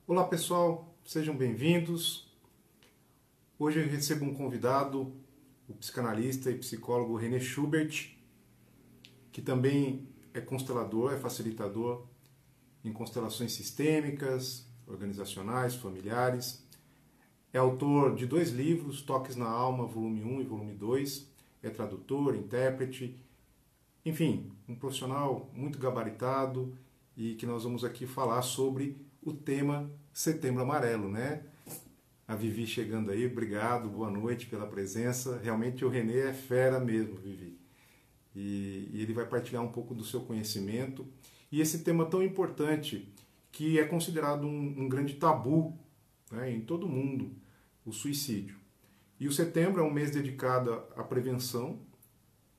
Olá pessoal, sejam bem-vindos. Hoje eu recebo um convidado, o psicanalista e psicólogo René Schubert, que também é constelador, é facilitador em constelações sistêmicas, organizacionais, familiares. É autor de 2 livros, Toques na Alma, volume 1 e volume 2. É tradutor, intérprete, enfim, um profissional muito gabaritado e que nós vamos aqui falar sobre o tema Setembro Amarelo, né? A Vivi chegando aí, obrigado, boa noite pela presença. Realmente o René é fera mesmo, Vivi. E ele vai partilhar um pouco do seu conhecimento. E esse tema tão importante, que é considerado um grande tabu, né, em todo mundo, o suicídio. E o setembro é um mês dedicado à prevenção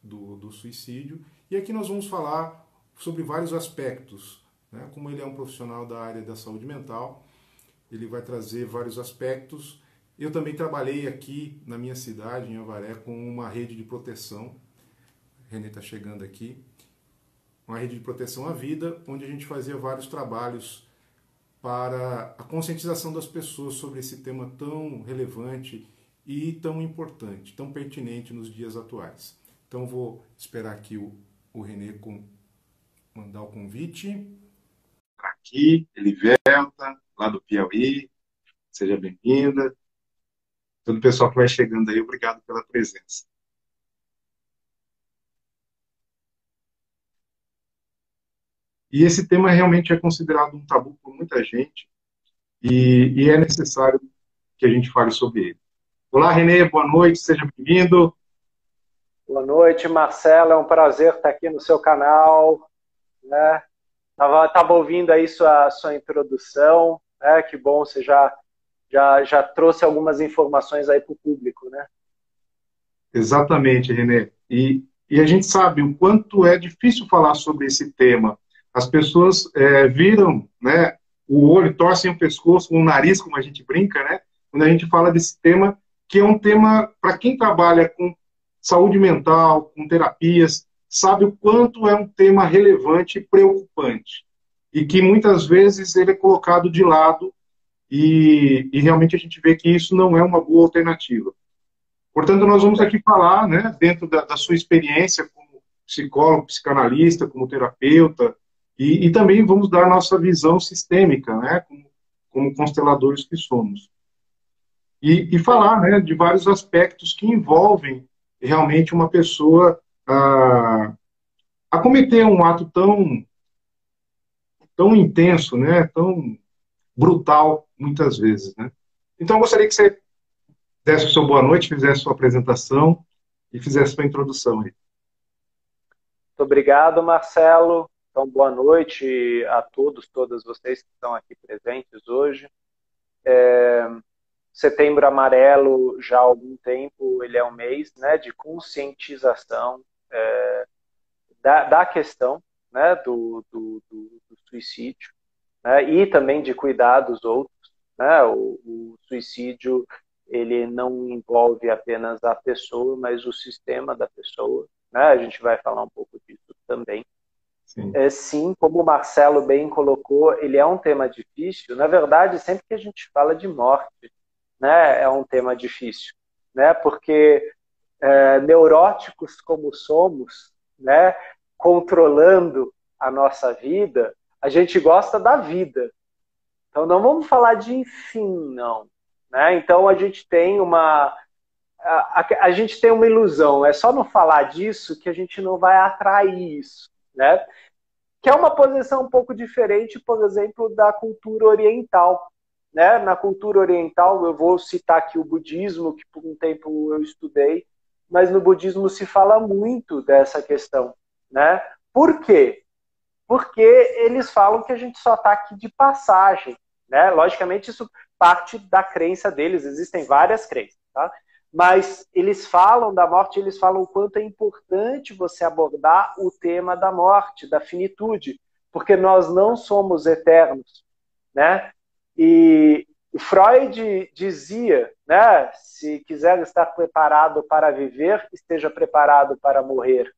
do suicídio. E aqui nós vamos falar sobre vários aspectos, né? Como ele é um profissional da área da saúde mental, ele vai trazer vários aspectos. Eu também trabalhei aqui na minha cidade, em Avaré, com uma rede de proteção. A Renê está chegando aqui. Uma rede de proteção à vida, onde a gente fazia vários trabalhos para a conscientização das pessoas sobre esse tema tão relevante e tão importante, tão pertinente nos dias atuais. Então vou esperar aqui o René mandar o convite. Aqui, Elivelta, lá do Piauí, seja bem-vinda. Todo o pessoal que vai chegando aí, obrigado pela presença. E esse tema realmente é considerado um tabu por muita gente e é necessário que a gente fale sobre ele. Olá, Renê, boa noite, seja bem-vindo. Boa noite, Marcelo. É um prazer estar aqui no seu canal, né? Tava ouvindo aí sua introdução, né? Que bom, você já trouxe algumas informações aí para o público, né? Exatamente, Renê. E a gente sabe o quanto é difícil falar sobre esse tema. As pessoas viram, né, o olho, torcem o pescoço, o nariz, como a gente brinca, né, quando a gente fala desse tema, que é um tema, para quem trabalha com saúde mental, com terapias, sabe o quanto é um tema relevante e preocupante. E que muitas vezes ele é colocado de lado e realmente a gente vê que isso não é uma boa alternativa. Portanto, nós vamos aqui falar, né, dentro da sua experiência como psicólogo, psicanalista, como terapeuta, e também vamos dar a nossa visão sistêmica, né, como consteladores que somos. E falar, né, de vários aspectos que envolvem realmente uma pessoa a cometer um ato tão intenso, né, tão brutal, muitas vezes, né. Então, eu gostaria que você desse o seu boa noite, fizesse a sua apresentação e fizesse a sua introdução aí. Muito obrigado, Marcelo. Então, boa noite a todos, todas vocês que estão aqui presentes hoje. Setembro Amarelo, já há algum tempo, ele é um mês, né, de conscientização da questão, né, do suicídio, né, e também de cuidar dos outros, né? O suicídio, ele não envolve apenas a pessoa, mas o sistema da pessoa, né? A gente vai falar um pouco disso também. Sim. Sim, como o Marcelo bem colocou, ele é um tema difícil. Na verdade, sempre que a gente fala de morte, né, é um tema difícil, né? Porque neuróticos como somos, né, controlando a nossa vida, a gente gosta da vida. Então não vamos falar de fim, não. Né? Então a gente tem a gente tem uma ilusão. É só não falar disso que a gente não vai atrair isso. Né? Que é uma posição um pouco diferente, por exemplo, da cultura oriental. Né? Na cultura oriental, eu vou citar aqui o budismo, que por um tempo eu estudei, mas no budismo se fala muito dessa questão. Né? Por quê? Porque eles falam que a gente só está aqui de passagem. Né? Logicamente, isso parte da crença deles, existem várias crenças. Tá? Mas eles falam da morte, eles falam o quanto é importante você abordar o tema da morte, da finitude, porque nós não somos eternos. Né? E o Freud dizia, né, se quiser estar preparado para viver, esteja preparado para morrer.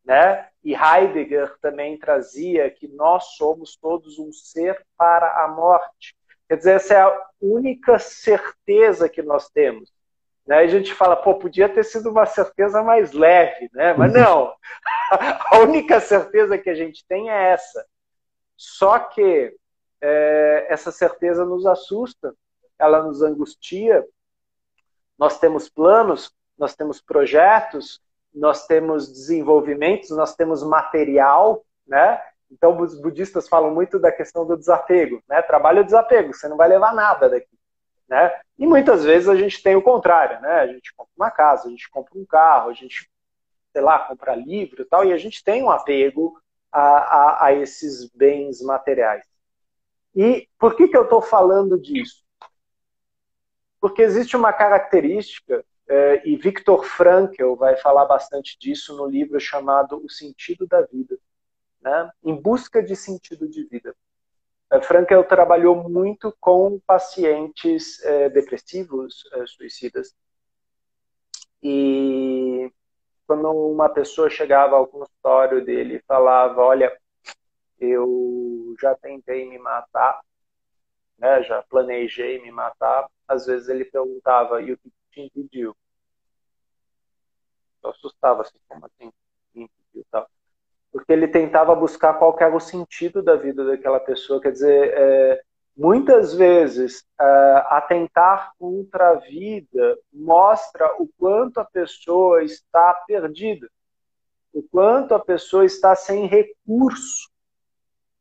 Né? E Heidegger também trazia que nós somos todos um ser para a morte. Quer dizer, essa é a única certeza que nós temos. Né? A gente fala, pô, podia ter sido uma certeza mais leve, né? Mas não. A única certeza que a gente tem é essa. Só que essa certeza nos assusta, ela nos angustia. Nós temos planos, nós temos projetos, nós temos desenvolvimentos, nós temos material, né? Então, os budistas falam muito da questão do desapego, né? Trabalho o desapego, você não vai levar nada daqui, né? E muitas vezes a gente tem o contrário, né? A gente compra uma casa, a gente compra um carro, a gente, sei lá, compra livro e tal, e a gente tem um apego a esses bens materiais. E por que eu estou falando disso? Porque existe uma característica, e Viktor Frankl vai falar bastante disso no livro chamado O Sentido da Vida, né? Em busca de sentido de vida. Frankl trabalhou muito com pacientes depressivos, suicidas. E quando uma pessoa chegava ao consultório dele e falava, olha, eu já tentei me matar, né, já planejei me matar, às vezes ele perguntava, e o que te impediu? Eu assustava, assim, como assim, me impediu, tal. Porque ele tentava buscar qual que era o sentido da vida daquela pessoa. Quer dizer, muitas vezes, atentar contra a vida mostra o quanto a pessoa está perdida, o quanto a pessoa está sem recurso,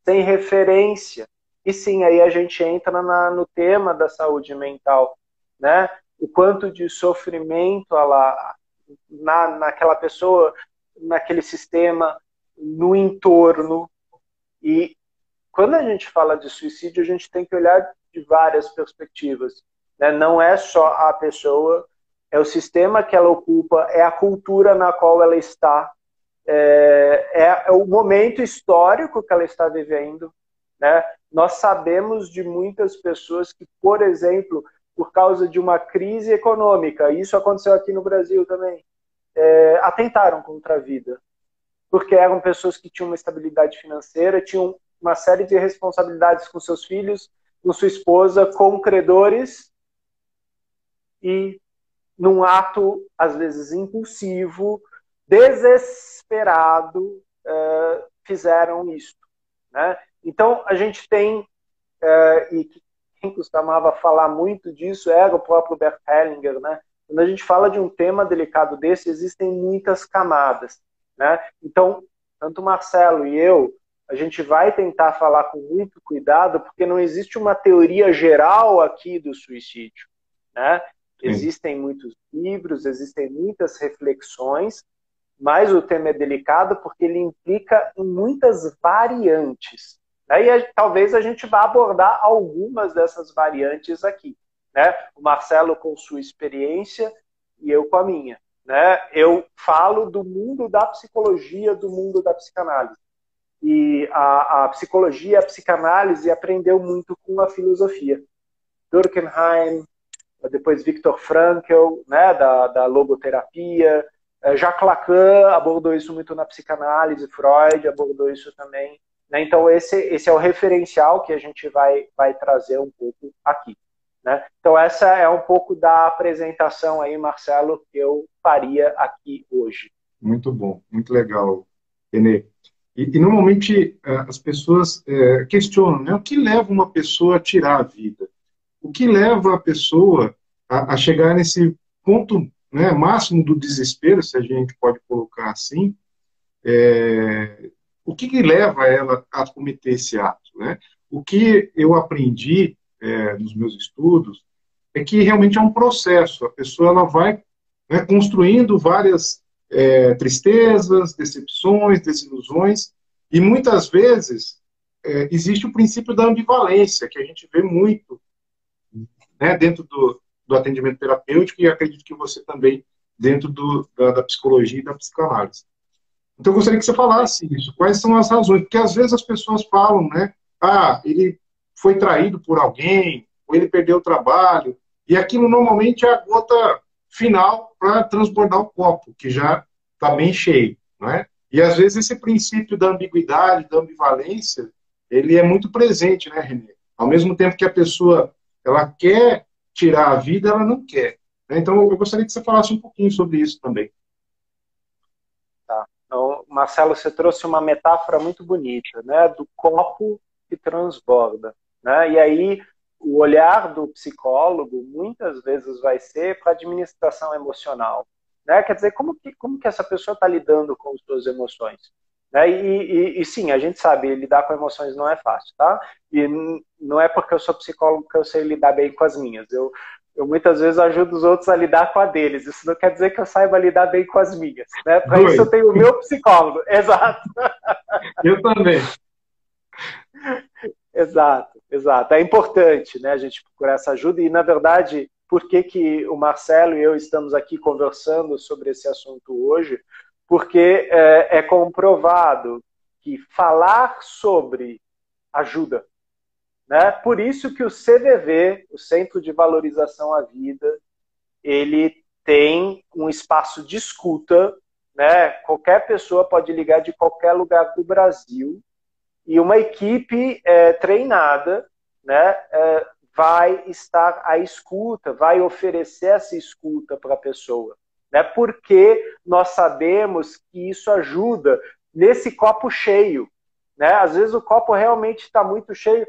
sem referência. E sim, aí a gente entra no tema da saúde mental, né? O quanto de sofrimento naquela pessoa, naquele sistema, no entorno. E quando a gente fala de suicídio, a gente tem que olhar de várias perspectivas, né? Não é só a pessoa, é o sistema que ela ocupa, é a cultura na qual ela está, é o momento histórico que ela está vivendo, né? Nós sabemos de muitas pessoas que, por exemplo, por causa de uma crise econômica, isso aconteceu aqui no Brasil também, atentaram contra a vida, porque eram pessoas que tinham uma estabilidade financeira, tinham uma série de responsabilidades com seus filhos, com sua esposa, com credores, e num ato, às vezes, impulsivo, desesperado, fizeram isso, né? Então, a gente tem, e quem costumava falar muito disso era o próprio Bert Hellinger, né? Quando a gente fala de um tema delicado desse, existem muitas camadas, né? Então, tanto o Marcelo e eu, a gente vai tentar falar com muito cuidado, porque não existe uma teoria geral aqui do suicídio, né? Existem muitos livros, existem muitas reflexões, mas o tema é delicado porque ele implica em muitas variantes. E talvez a gente vá abordar algumas dessas variantes aqui, né? O Marcelo com sua experiência e eu com a minha, né? Eu falo do mundo da psicologia, do mundo da psicanálise. E a psicologia, a psicanálise aprendeu muito com a filosofia. Durkheim, depois Viktor Frankl, né, da logoterapia. Jacques Lacan abordou isso muito na psicanálise, Freud abordou isso também. Né? Então, esse é o referencial que a gente vai trazer um pouco aqui. Né? Então, essa é um pouco da apresentação aí, Marcelo, que eu faria aqui hoje. Muito bom, muito legal, Renê. E normalmente as pessoas questionam, né? O que leva uma pessoa a tirar a vida? O que leva a pessoa a chegar nesse ponto, né, máximo do desespero, se a gente pode colocar assim? O que leva ela a cometer esse ato, né? O que eu aprendi nos meus estudos é que realmente é um processo. A pessoa ela vai, né, construindo várias tristezas, decepções, desilusões, e muitas vezes existe o princípio da ambivalência, que a gente vê muito, né, dentro do atendimento terapêutico, e acredito que você também dentro da psicologia e da psicanálise. Então, eu gostaria que você falasse isso. Quais são as razões? Porque, às vezes, as pessoas falam, né? Ah, ele foi traído por alguém, ou ele perdeu o trabalho. E aquilo, normalmente, é a gota final para transbordar o copo, que já está bem cheio, não é? E, às vezes, esse princípio da ambiguidade, da ambivalência, ele é muito presente, né, Renê? Ao mesmo tempo que a pessoa ela quer tirar a vida, ela não quer. Né? Então, eu gostaria que você falasse um pouquinho sobre isso também. Tá. Então, Marcelo, você trouxe uma metáfora muito bonita, né, do copo que transborda, né? E aí o olhar do psicólogo muitas vezes vai ser para a administração emocional, né? Quer dizer, como que essa pessoa está lidando com as suas emoções? Né? E sim, a gente sabe, lidar com emoções não é fácil, tá? E não é porque eu sou psicólogo que eu sei lidar bem com as minhas. Eu muitas vezes ajudo os outros a lidar com a deles. Isso não quer dizer que eu saiba lidar bem com as minhas. Né? Para isso eu tenho o meu psicólogo. Exato. Eu também. Exato, exato. É importante, né, a gente procurar essa ajuda. E, na verdade, por que, que o Marcelo e eu estamos aqui conversando sobre esse assunto hoje? Porque é comprovado que falar sobre ajuda. Né? Por isso que o CVV, o Centro de Valorização à Vida, ele tem um espaço de escuta, né? Qualquer pessoa pode ligar de qualquer lugar do Brasil e uma equipe treinada, né, vai estar à escuta, vai oferecer essa escuta para a pessoa, né? Porque nós sabemos que isso ajuda nesse copo cheio, né? Às vezes o copo realmente está muito cheio.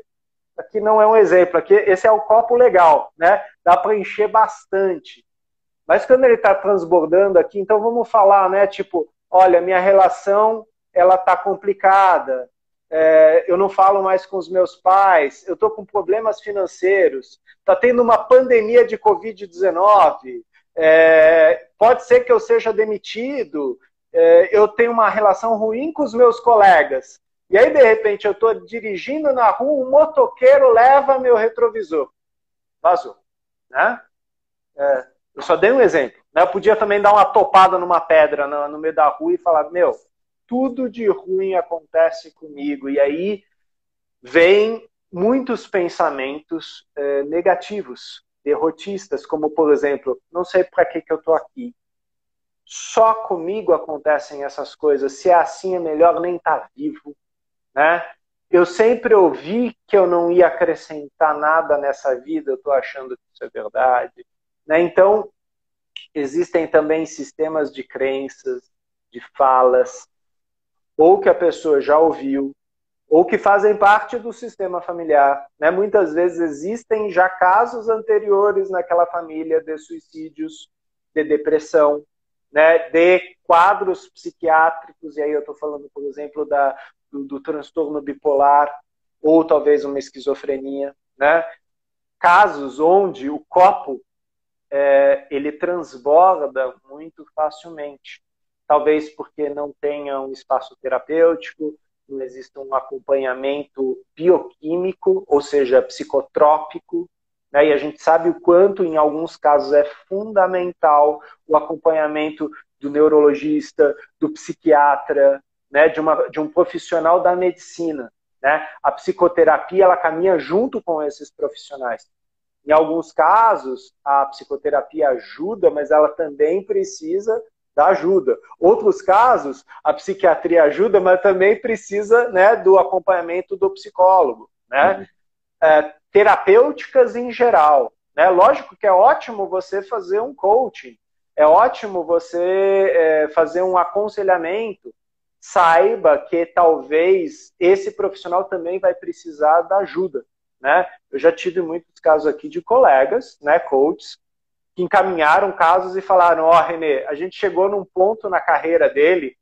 Aqui não é um exemplo, aqui esse é o copo legal, né? Dá para encher bastante. Mas quando ele está transbordando aqui, então vamos falar, né? Tipo, olha, minha relação ela está complicada, eu não falo mais com os meus pais, eu estou com problemas financeiros, está tendo uma pandemia de Covid-19, pode ser que eu seja demitido, eu tenho uma relação ruim com os meus colegas. E aí, de repente, eu estou dirigindo na rua, um motoqueiro leva meu retrovisor. Vazou. Né? Eu só dei um exemplo. Né? Eu podia também dar uma topada numa pedra no meio da rua e falar, meu, tudo de ruim acontece comigo. E aí vem muitos pensamentos negativos, derrotistas, como, por exemplo, não sei para que eu estou aqui. Só comigo acontecem essas coisas. Se é assim, é melhor nem estar vivo. Né? Eu sempre ouvi que eu não ia acrescentar nada nessa vida, eu estou achando que isso é verdade. Né? Então, existem também sistemas de crenças, de falas, ou que a pessoa já ouviu, ou que fazem parte do sistema familiar. Né? Muitas vezes existem já casos anteriores naquela família de suicídios, de depressão, né? De quadros psiquiátricos, e aí eu estou falando, por exemplo, do transtorno bipolar, ou talvez uma esquizofrenia. Né? Casos onde o copo ele transborda muito facilmente. Talvez porque não tenha um espaço terapêutico, não existe um acompanhamento bioquímico, ou seja, psicotrópico, né? E a gente sabe o quanto, em alguns casos, é fundamental o acompanhamento do neurologista, do psiquiatra, né? De um profissional da medicina. Né? A psicoterapia ela caminha junto com esses profissionais. Em alguns casos, a psicoterapia ajuda, mas ela também precisa da ajuda. Outros casos, a psiquiatria ajuda, mas também precisa, né, do acompanhamento do psicólogo. Né? Terapêuticas em geral. Né? Lógico que é ótimo você fazer um coaching, é ótimo você fazer um aconselhamento. Saiba que talvez esse profissional também vai precisar da ajuda. Né? Eu já tive muitos casos aqui de colegas, né, coaches, que encaminharam casos e falaram, Renê, a gente chegou num ponto na carreira dele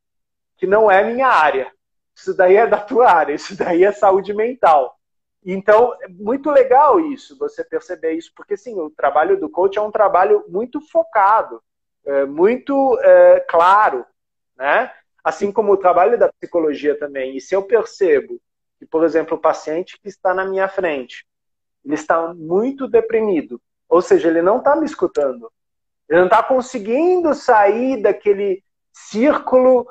que não é minha área. Isso daí é da tua área, isso daí é saúde mental. Então, é muito legal isso, você perceber isso, porque sim, o trabalho do coach é um trabalho muito focado, muito claro, né? Assim como o trabalho da psicologia também. E se eu percebo que, por exemplo, o paciente que está na minha frente, ele está muito deprimido, ou seja, ele não está me escutando, ele não está conseguindo sair daquele círculo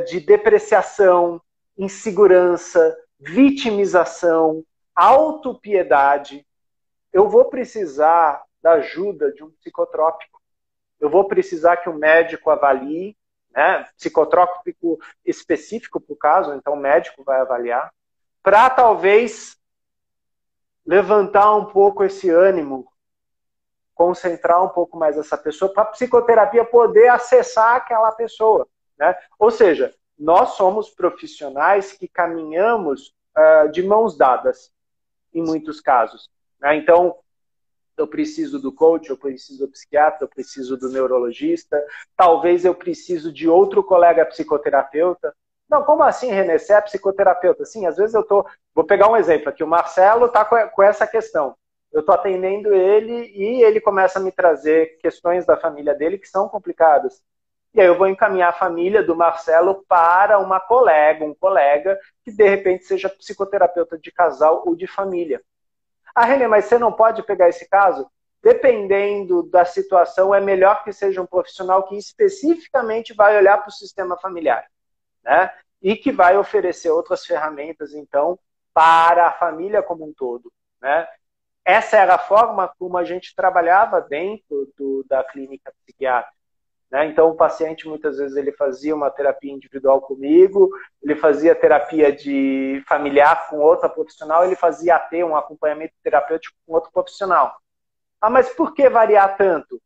de depreciação, insegurança, vitimização, autopiedade, eu vou precisar da ajuda de um psicotrópico. Eu vou precisar que o médico avalie, né, psicotrópico específico para o caso, então o médico vai avaliar, para talvez levantar um pouco esse ânimo, concentrar um pouco mais essa pessoa, para a psicoterapia poder acessar aquela pessoa, né? Ou seja, nós somos profissionais que caminhamos de mãos dadas, em muitos casos, né? Então, eu preciso do coach, eu preciso do psiquiatra, eu preciso do neurologista, talvez eu preciso de outro colega psicoterapeuta. Não, como assim, René? Você é psicoterapeuta? Sim, às vezes eu tô... Vou pegar um exemplo aqui. O Marcelo está com essa questão. Eu estou atendendo ele e ele começa a me trazer questões da família dele que são complicadas. E aí eu vou encaminhar a família do Marcelo para uma colega, um colega que de repente seja psicoterapeuta de casal ou de família. Ah, René, mas você não pode pegar esse caso? Dependendo da situação, é melhor que seja um profissional que especificamente vai olhar para o sistema familiar, né? E que vai oferecer outras ferramentas, então, para a família como um todo, né? Essa era a forma como a gente trabalhava dentro da clínica psiquiátrica, né? Então, o paciente, muitas vezes, ele fazia uma terapia individual comigo, ele fazia terapia de familiar com outra profissional, ele fazia AT, um acompanhamento terapêutico com outro profissional. Ah, mas por que variar tanto?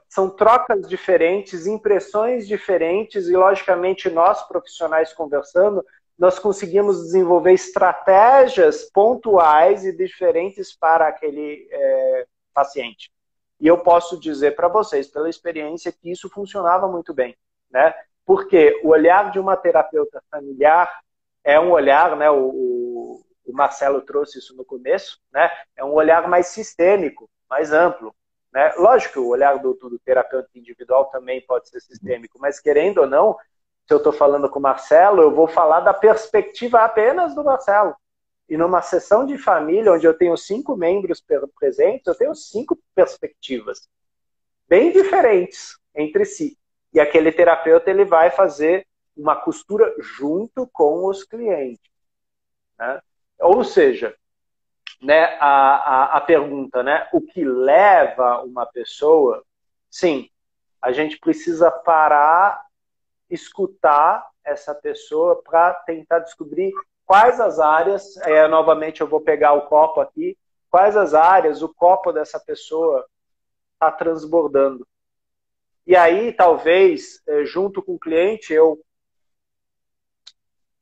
São trocas diferentes, impressões diferentes, e, logicamente, nós, profissionais, conversando, nós conseguimos desenvolver estratégias pontuais e diferentes para aquele paciente. E eu posso dizer para vocês, pela experiência, que isso funcionava muito bem, né? Porque o olhar de uma terapeuta familiar é um olhar, né? O Marcelo trouxe isso no começo, né? É um olhar mais sistêmico, mais amplo, né? Lógico que o olhar do terapeuta individual também pode ser sistêmico, mas querendo ou não, se eu estou falando com o Marcelo, eu vou falar da perspectiva apenas do Marcelo. E numa sessão de família, onde eu tenho 5 membros presentes, eu tenho 5 perspectivas bem diferentes entre si. E aquele terapeuta, ele vai fazer uma costura junto com os clientes, né? Ou seja, né, a pergunta, né, o que leva uma pessoa? Sim, a gente precisa parar, escutar essa pessoa para tentar descobrir quais as áreas, novamente eu vou pegar o copo aqui, quais as áreas o copo dessa pessoa está transbordando. E aí, talvez, junto com o cliente, eu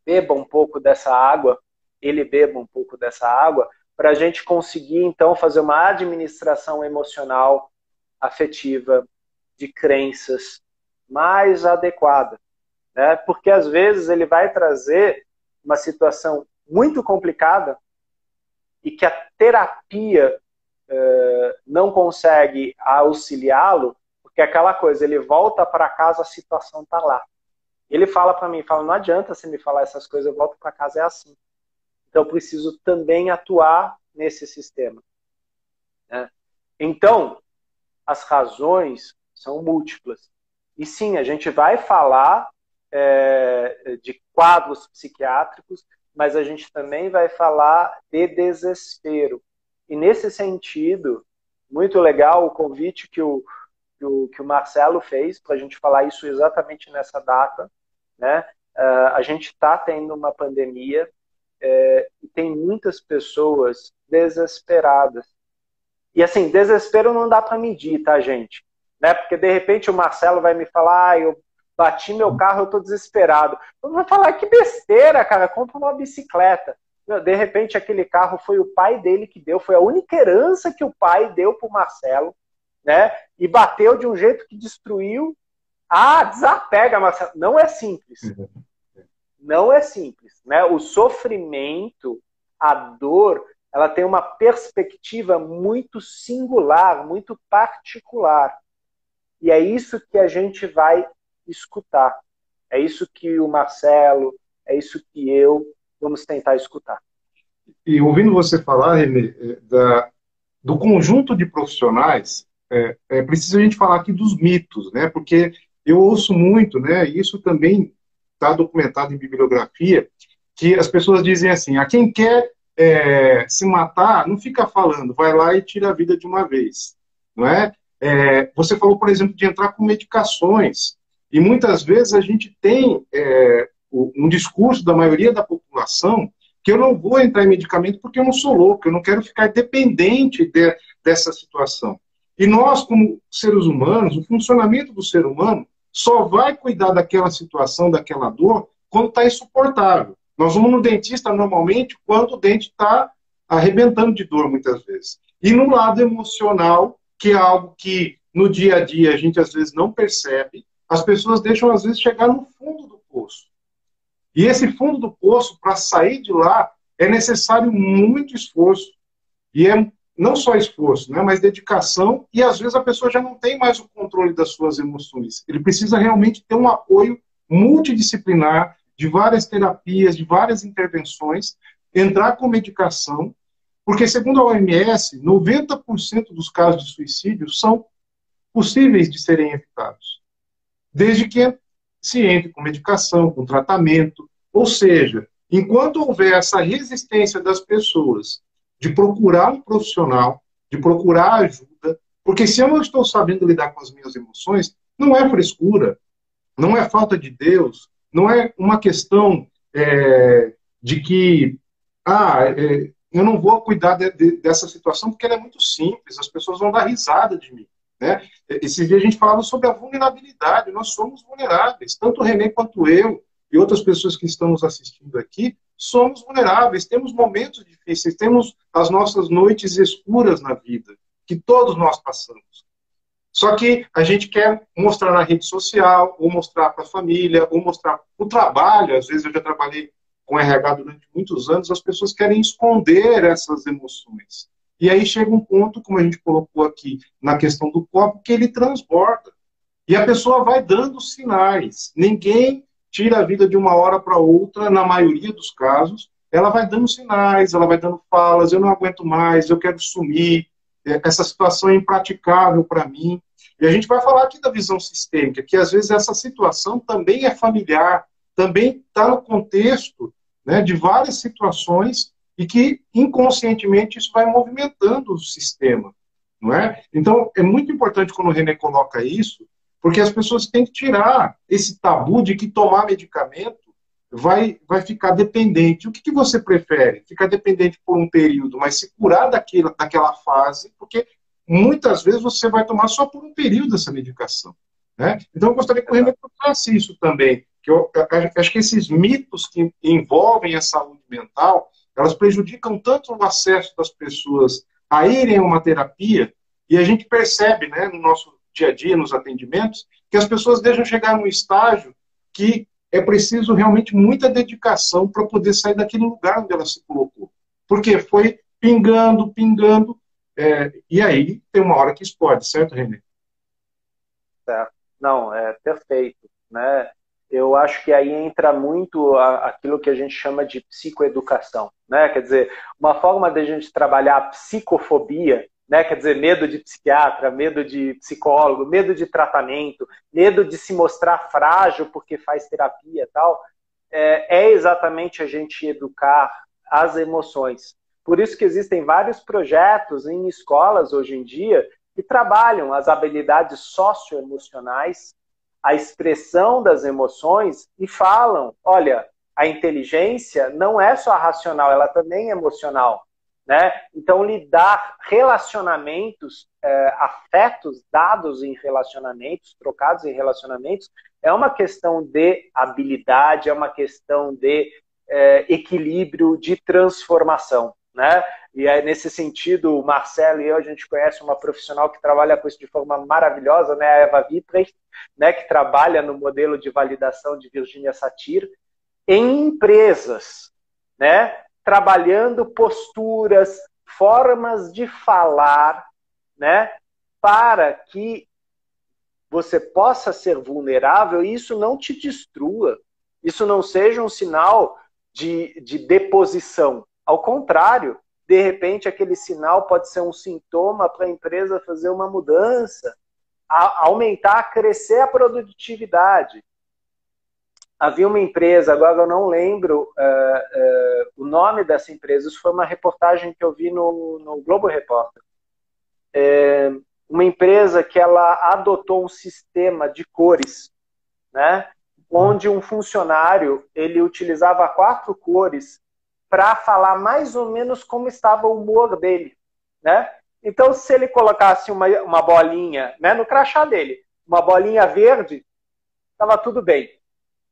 beba um pouco dessa água, ele beba um pouco dessa água, para a gente conseguir, então, fazer uma administração emocional, afetiva, de crenças mais adequada, né? Porque, às vezes, ele vai trazer uma situação muito complicada e que a terapia não consegue auxiliá-lo, porque é aquela coisa, ele volta para casa, a situação está lá. Ele fala para mim, não adianta você me falar essas coisas, eu volto para casa, é assim. Então, eu preciso também atuar nesse sistema, né? Então, as razões são múltiplas. E sim, a gente vai falar de quadros psiquiátricos, mas a gente também vai falar de desespero. E nesse sentido, muito legal o convite que o Marcelo fez para a gente falar isso exatamente nessa data, né? A gente está tendo uma pandemia e tem muitas pessoas desesperadas. E assim, desespero não dá para medir, tá, gente? Né? Porque de repente o Marcelo vai me falar, eu bati meu carro, eu tô desesperado. Eu vou falar, que besteira, cara, compra uma bicicleta. De repente aquele carro foi o pai dele que deu, foi a única herança que o pai deu pro Marcelo, né? E bateu de um jeito que destruiu. Ah, desapega, Marcelo. Não é simples. Não é simples, né? O sofrimento, a dor, ela tem uma perspectiva muito singular, muito particular. E é isso que a gente vai escutar. É isso que o Marcelo, é isso que eu vamos tentar escutar. E ouvindo você falar, René, do conjunto de profissionais, é preciso a gente falar aqui dos mitos, né? Porque eu ouço muito, né? E isso também está documentado em bibliografia, que as pessoas dizem assim, a quem quer se matar, não fica falando, vai lá e tira a vida de uma vez, não é? Você falou, por exemplo, de entrar com medicações, e muitas vezes a gente tem um discurso da maioria da população que eu não vou entrar em medicamento porque eu não sou louco, eu não quero ficar dependente dessa situação. E nós, como seres humanos, o funcionamento do ser humano só vai cuidar daquela situação, daquela dor, quando está insuportável. Nós vamos no dentista normalmente quando o dente está arrebentando de dor, muitas vezes. E no lado emocional, que é algo que no dia a dia a gente às vezes não percebe, as pessoas deixam às vezes chegar no fundo do poço. E esse fundo do poço, para sair de lá, é necessário muito esforço. E é não só esforço, né, mas dedicação, e às vezes a pessoa já não tem mais o controle das suas emoções. Ele precisa realmente ter um apoio multidisciplinar, de várias terapias, de várias intervenções, entrar com medicação, porque segundo a OMS, 90% dos casos de suicídio são possíveis de serem evitados, desde que se entre com medicação, com tratamento, ou seja, enquanto houver essa resistência das pessoas de procurar um profissional, de procurar ajuda, porque se eu não estou sabendo lidar com as minhas emoções, não é frescura, não é falta de Deus, não é uma questão de que eu não vou cuidar dessa situação porque ela é muito simples, as pessoas vão dar risada de mim. Né? Esse dia a gente falava sobre a vulnerabilidade, nós somos vulneráveis, tanto o René quanto eu e outras pessoas que estão nos assistindo aqui, somos vulneráveis, temos momentos difíceis, temos as nossas noites escuras na vida, que todos nós passamos. Só que a gente quer mostrar na rede social, ou mostrar para a família, ou mostrar para o trabalho. Às vezes eu já trabalhei com RH durante muitos anos, as pessoas querem esconder essas emoções. E aí chega um ponto, como a gente colocou aqui na questão do copo, que ele transborda. E a pessoa vai dando sinais. Ninguém tira a vida de uma hora para outra, na maioria dos casos. Ela vai dando sinais, ela vai dando falas, eu não aguento mais, eu quero sumir, essa situação é impraticável para mim. E a gente vai falar aqui da visão sistêmica, que às vezes essa situação também é familiar, também está no contexto, né, de várias situações e que inconscientemente isso vai movimentando o sistema, não é? Então é muito importante quando o René coloca isso, porque as pessoas têm que tirar esse tabu de que tomar medicamento vai ficar dependente. O que você prefere? Ficar dependente por um período, mas se curar daquela fase, porque muitas vezes você vai tomar só por um período essa medicação. Né? Então eu gostaria que o René tocasse isso também, que eu acho que esses mitos que envolvem a saúde mental, elas prejudicam tanto o acesso das pessoas a irem a uma terapia, e a gente percebe, né, no nosso dia a dia, nos atendimentos, que as pessoas deixam chegar num estágio que é preciso realmente muita dedicação para poder sair daquele lugar onde ela se colocou. Porque foi pingando, e aí tem uma hora que explode, certo, René? Certo. Não, é perfeito, né? Eu acho que aí entra muito aquilo que a gente chama de psicoeducação, né? Quer dizer, uma forma de a gente trabalhar a psicofobia, né? Quer dizer, medo de psiquiatra, medo de psicólogo, medo de tratamento, medo de se mostrar frágil porque faz terapia e tal, é exatamente a gente educar as emoções. Por isso que existem vários projetos em escolas hoje em dia que trabalham as habilidades socioemocionais, a expressão das emoções e falam, olha, a inteligência não é só racional, ela também é emocional. Né? Então, lidar relacionamentos, afetos dados em relacionamentos, trocados em relacionamentos, é uma questão de habilidade, é uma questão de equilíbrio, de transformação. Né? E aí, nesse sentido, o Marcelo e eu, a gente conhece uma profissional que trabalha com isso de forma maravilhosa, né? A Eva Wittrecht, né? Que trabalha no modelo de validação de Virginia Satir, em empresas, né? Trabalhando posturas, formas de falar, né? Para que você possa ser vulnerável e isso não te destrua, isso não seja um sinal de deposição. Ao contrário, de repente aquele sinal pode ser um sintoma para a empresa fazer uma mudança, aumentar, crescer a produtividade. Havia uma empresa, agora eu não lembro o nome dessa empresa, isso foi uma reportagem que eu vi no Globo Repórter. Uma empresa que ela adotou um sistema de cores, né, onde um funcionário ele utilizava 4 cores para falar mais ou menos como estava o humor dele, né? Então, se ele colocasse uma bolinha, né, no crachá dele, uma bolinha verde, estava tudo bem.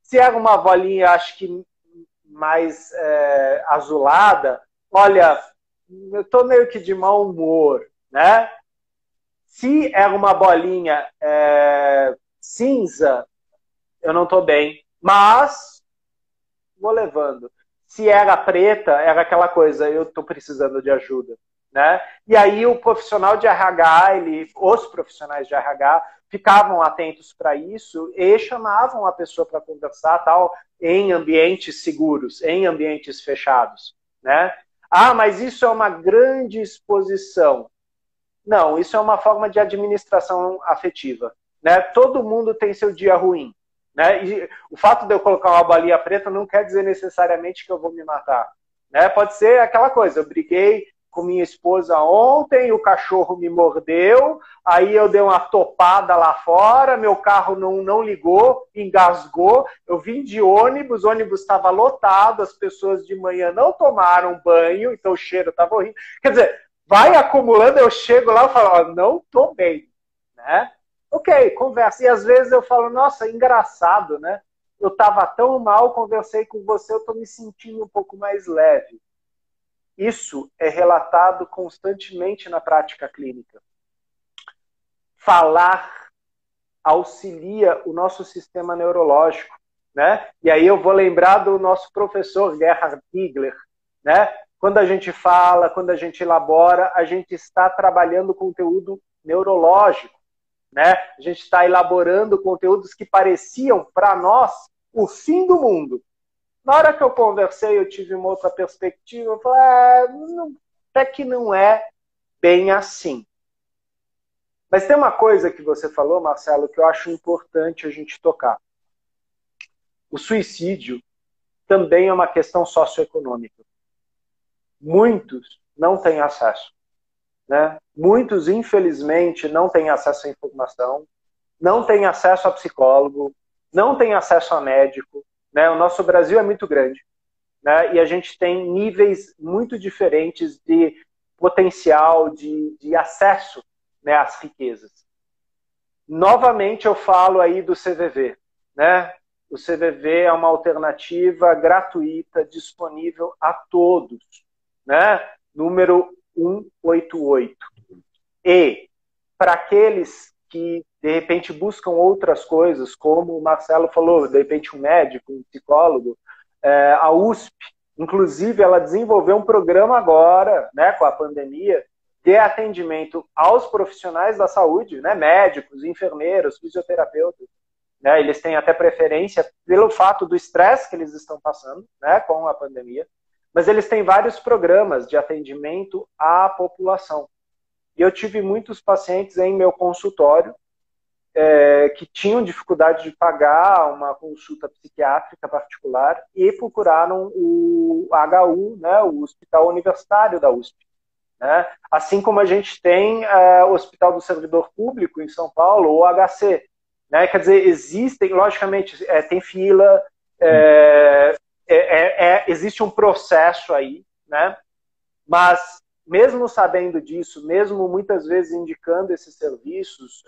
Se era uma bolinha, acho que mais azulada, olha, eu estou meio que de mau humor, né? Se era uma bolinha cinza, eu não estou bem, mas vou levando. Se era preta, era aquela coisa, eu estou precisando de ajuda, né? E aí o profissional de RH, os profissionais de RH ficavam atentos para isso e chamavam a pessoa para conversar, tal, em ambientes seguros, em ambientes fechados, né? Ah, mas isso é uma grande exposição. Não, isso é uma forma de administração afetiva, né? Todo mundo tem seu dia ruim, né? E o fato de eu colocar uma bolinha preta não quer dizer necessariamente que eu vou me matar, né? Pode ser aquela coisa, eu briguei com minha esposa ontem, o cachorro me mordeu, aí eu dei uma topada lá fora, meu carro não ligou, engasgou, eu vim de ônibus, o ônibus estava lotado, as pessoas de manhã não tomaram banho, então o cheiro estava horrível. Quer dizer, vai acumulando, eu chego lá e falo, ó, não estou bem, né? Ok, conversa. E às vezes eu falo, nossa, engraçado, né? Eu estava tão mal, conversei com você, eu estou me sentindo um pouco mais leve. Isso é relatado constantemente na prática clínica. Falar auxilia o nosso sistema neurológico, né? E aí eu vou lembrar do nosso professor Gerhard Higler, né? Quando a gente fala, quando a gente elabora, a gente está trabalhando conteúdo neurológico, né? A gente está elaborando conteúdos que pareciam, para nós, o fim do mundo. Na hora que eu conversei, eu tive uma outra perspectiva, eu falei, até que não é bem assim. Mas tem uma coisa que você falou, Marcelo, que eu acho importante a gente tocar. O suicídio também é uma questão socioeconômica. Muitos não têm acesso, né? Muitos, infelizmente, não têm acesso à informação, não têm acesso a psicólogo, não têm acesso a médico, né? O nosso Brasil é muito grande, né? E a gente tem níveis muito diferentes de potencial, de acesso, né, às riquezas. Novamente eu falo aí do CVV, né? O CVV é uma alternativa gratuita, disponível a todos, né? Número 188. E para aqueles que de repente buscam outras coisas, como o Marcelo falou, de repente um médico, um psicólogo, a USP, inclusive, ela desenvolveu um programa agora, né, com a pandemia, de atendimento aos profissionais da saúde, né, médicos, enfermeiros, fisioterapeutas. Né, eles têm até preferência pelo fato do estresse que eles estão passando, né, com a pandemia, mas eles têm vários programas de atendimento à população. E eu tive muitos pacientes em meu consultório que tinham dificuldade de pagar uma consulta psiquiátrica particular e procuraram o HU, né, o Hospital Universitário da USP. Né? Assim como a gente tem o Hospital do Servidor Público em São Paulo, o HC. Né? Quer dizer, existem, logicamente, tem fila, existe um processo aí, né? Mas mesmo sabendo disso, mesmo muitas vezes indicando esses serviços,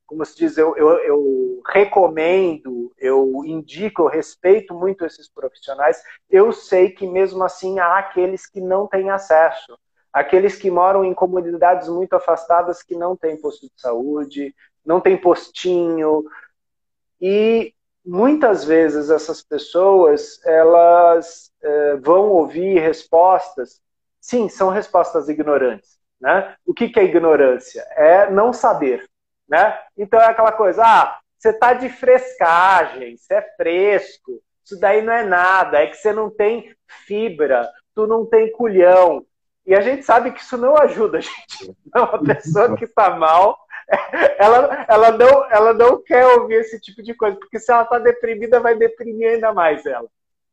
como se diz, eu recomendo, eu indico, eu respeito muito esses profissionais. Eu sei que mesmo assim há aqueles que não têm acesso, aqueles que moram em comunidades muito afastadas que não têm posto de saúde, não tem postinho, e muitas vezes essas pessoas elas vão ouvir respostas. Sim, são respostas ignorantes. Né? O que é ignorância? É não saber. Né? Então é aquela coisa, você está de frescagem, você é fresco, isso daí não é nada, é que você não tem fibra, tu não tem culhão. E a gente sabe que isso não ajuda, gente. Uma pessoa que está mal, ela não quer ouvir esse tipo de coisa, porque se ela está deprimida, vai deprimir ainda mais ela.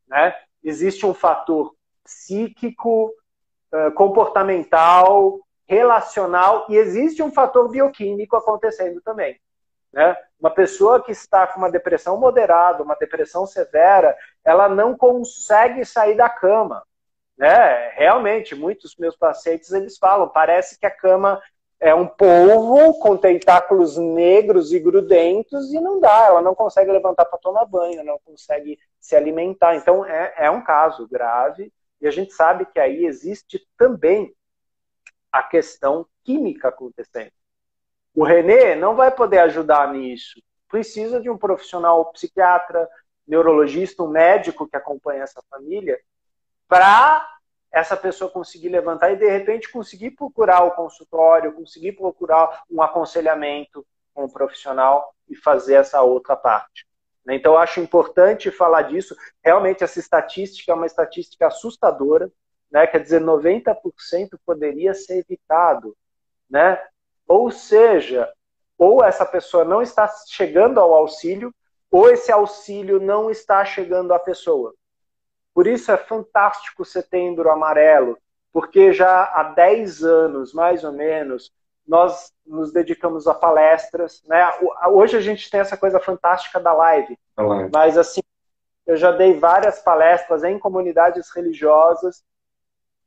Né? Existe um fator psíquico, comportamental, relacional, e existe um fator bioquímico acontecendo também. né? Uma pessoa que está com uma depressão moderada, uma depressão severa, ela não consegue sair da cama, né? Realmente, muitos meus pacientes, eles falam, parece que a cama é um polvo com tentáculos negros e grudentos e não dá, ela não consegue levantar para tomar banho, não consegue se alimentar. Então, é um caso grave e a gente sabe que aí existe também a questão química acontecendo. O René não vai poder ajudar nisso. Precisa de um profissional psiquiatra, neurologista, um médico que acompanha essa família para essa pessoa conseguir levantar e, de repente, conseguir procurar o consultório, conseguir procurar um aconselhamento com um profissional e fazer essa outra parte. Então, eu acho importante falar disso. Realmente, essa estatística é uma estatística assustadora, né? Quer dizer, 90% poderia ser evitado, né? Ou seja, ou essa pessoa não está chegando ao auxílio, ou esse auxílio não está chegando à pessoa. Por isso é fantástico o Setembro Amarelo, porque já há 10 anos, mais ou menos, nós nos dedicamos a palestras, né? Hoje a gente tem essa coisa fantástica da live, mas assim, eu já dei várias palestras em comunidades religiosas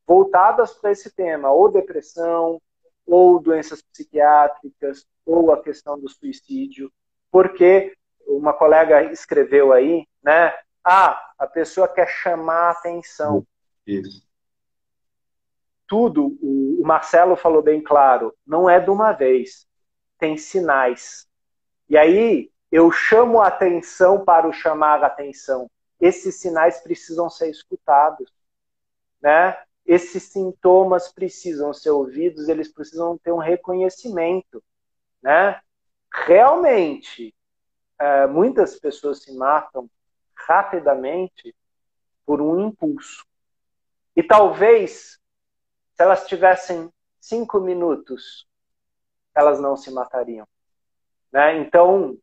voltadas para esse tema, ou depressão, ou doenças psiquiátricas, ou a questão do suicídio, porque uma colega escreveu aí, né? A pessoa quer chamar a atenção. Isso. Tudo, o Marcelo falou bem claro, não é de uma vez, tem sinais. E aí eu chamo a atenção para o chamar a atenção. Esses sinais precisam ser escutados, né? Esses sintomas precisam ser ouvidos, eles precisam ter um reconhecimento, né? Realmente, muitas pessoas se matam rapidamente por um impulso. E talvez, se elas tivessem 5 minutos, elas não se matariam, né? Então,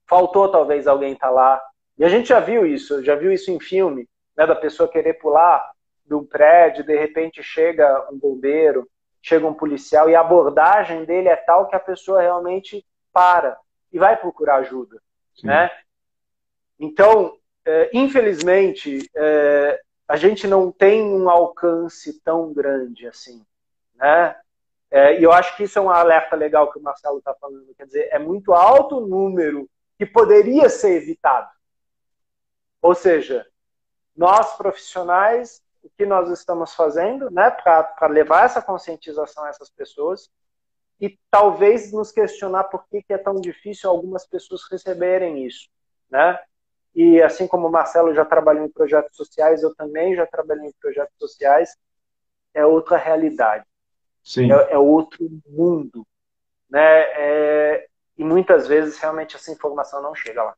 faltou talvez alguém estar lá. E a gente já viu isso em filme, né? Da pessoa querer pular do prédio, de repente chega um bombeiro, chega um policial, e a abordagem dele é tal que a pessoa realmente para e vai procurar ajuda, né? Então, infelizmente, a gente não tem um alcance tão grande assim, né? E eu acho que isso é um alerta legal que o Marcelo está falando. Quer dizer, é muito alto o número que poderia ser evitado. Ou seja, nós profissionais, o que nós estamos fazendo, né, para levar essa conscientização a essas pessoas e talvez nos questionar por que é tão difícil algumas pessoas receberem isso, né? E assim como o Marcelo já trabalhou em projetos sociais, eu também já trabalhei em projetos sociais, é outra realidade. Sim. É outro mundo, né? E muitas vezes realmente essa informação não chega lá.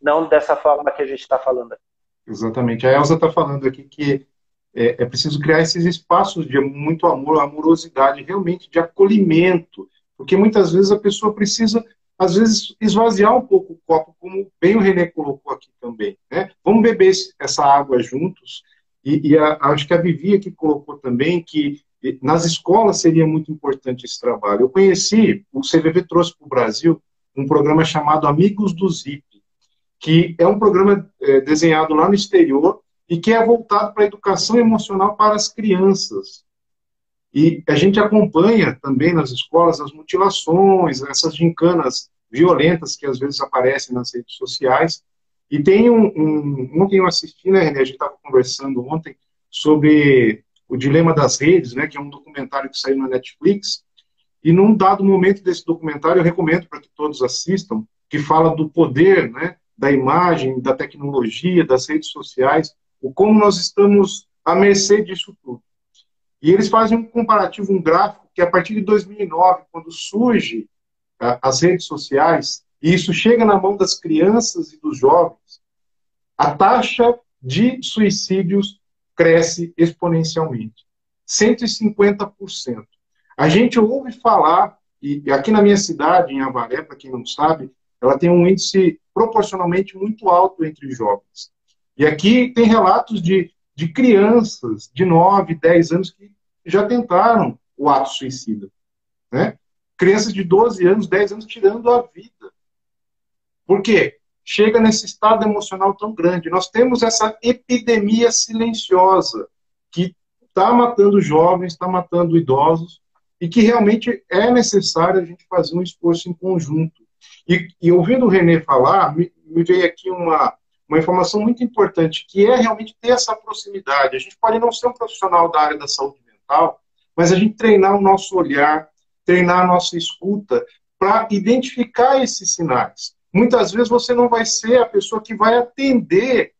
Não dessa forma que a gente está falando aqui. Exatamente. A Elza está falando aqui que é preciso criar esses espaços de muito amor, amorosidade, realmente de acolhimento, porque muitas vezes a pessoa precisa, às vezes, esvaziar um pouco o copo, como bem o René colocou aqui também, né? Vamos beber essa água juntos, acho que a Vivi aqui colocou também que nas escolas seria muito importante esse trabalho. Eu conheci, o CVV trouxe para o Brasil um programa chamado Amigos do Zip, que é um programa desenhado lá no exterior e que é voltado para a educação emocional para as crianças. E a gente acompanha também nas escolas as mutilações, essas gincanas violentas que às vezes aparecem nas redes sociais. E tem ontem eu assisti, né, René, a gente estava conversando ontem sobre o Dilema das Redes, né, que é um documentário que saiu na Netflix, e num dado momento desse documentário, eu recomendo para que todos assistam, que fala do poder, né, da imagem, da tecnologia, das redes sociais, o como nós estamos à mercê disso tudo. E eles fazem um comparativo, um gráfico, que a partir de 2009, quando surge as redes sociais, e isso chega na mão das crianças e dos jovens, a taxa de suicídios cresce exponencialmente. 150%. A gente ouve falar, e aqui na minha cidade, em Avaré, para quem não sabe, ela tem um índice proporcionalmente muito alto entre os jovens. E aqui tem relatos de crianças de 9, 10 anos que já tentaram o ato suicida, né? Crianças de 12 anos, 10 anos tirando a vida. Por quê? Chega nesse estado emocional tão grande. Nós temos essa epidemia silenciosa que está matando jovens, está matando idosos, e que realmente é necessário a gente fazer um esforço em conjunto. E ouvindo o René falar, me veio aqui uma informação muito importante, que é realmente ter essa proximidade. A gente pode não ser um profissional da área da saúde mental, mas a gente treinar o nosso olhar, treinar a nossa escuta, para identificar esses sinais. Muitas vezes você não vai ser a pessoa que vai atender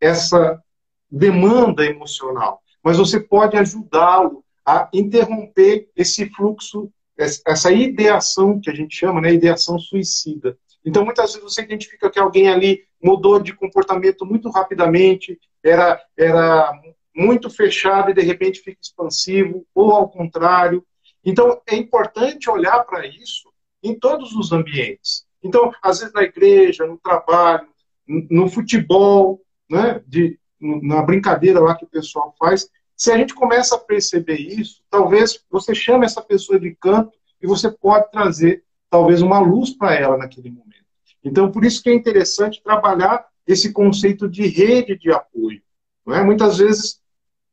essa demanda emocional, mas você pode ajudá-lo a interromper esse fluxo, essa ideação que a gente chama, né, ideação suicida. Então, muitas vezes você identifica que alguém ali mudou de comportamento muito rapidamente, era muito fechado e de repente fica expansivo, ou ao contrário. Então, é importante olhar para isso em todos os ambientes. Então, às vezes na igreja, no trabalho, no futebol, né, na brincadeira lá que o pessoal faz, se a gente começa a perceber isso, talvez você chame essa pessoa de canto e você pode trazer, talvez, uma luz para ela naquele momento. Então, por isso que é interessante trabalhar esse conceito de rede de apoio. Não é? Muitas vezes,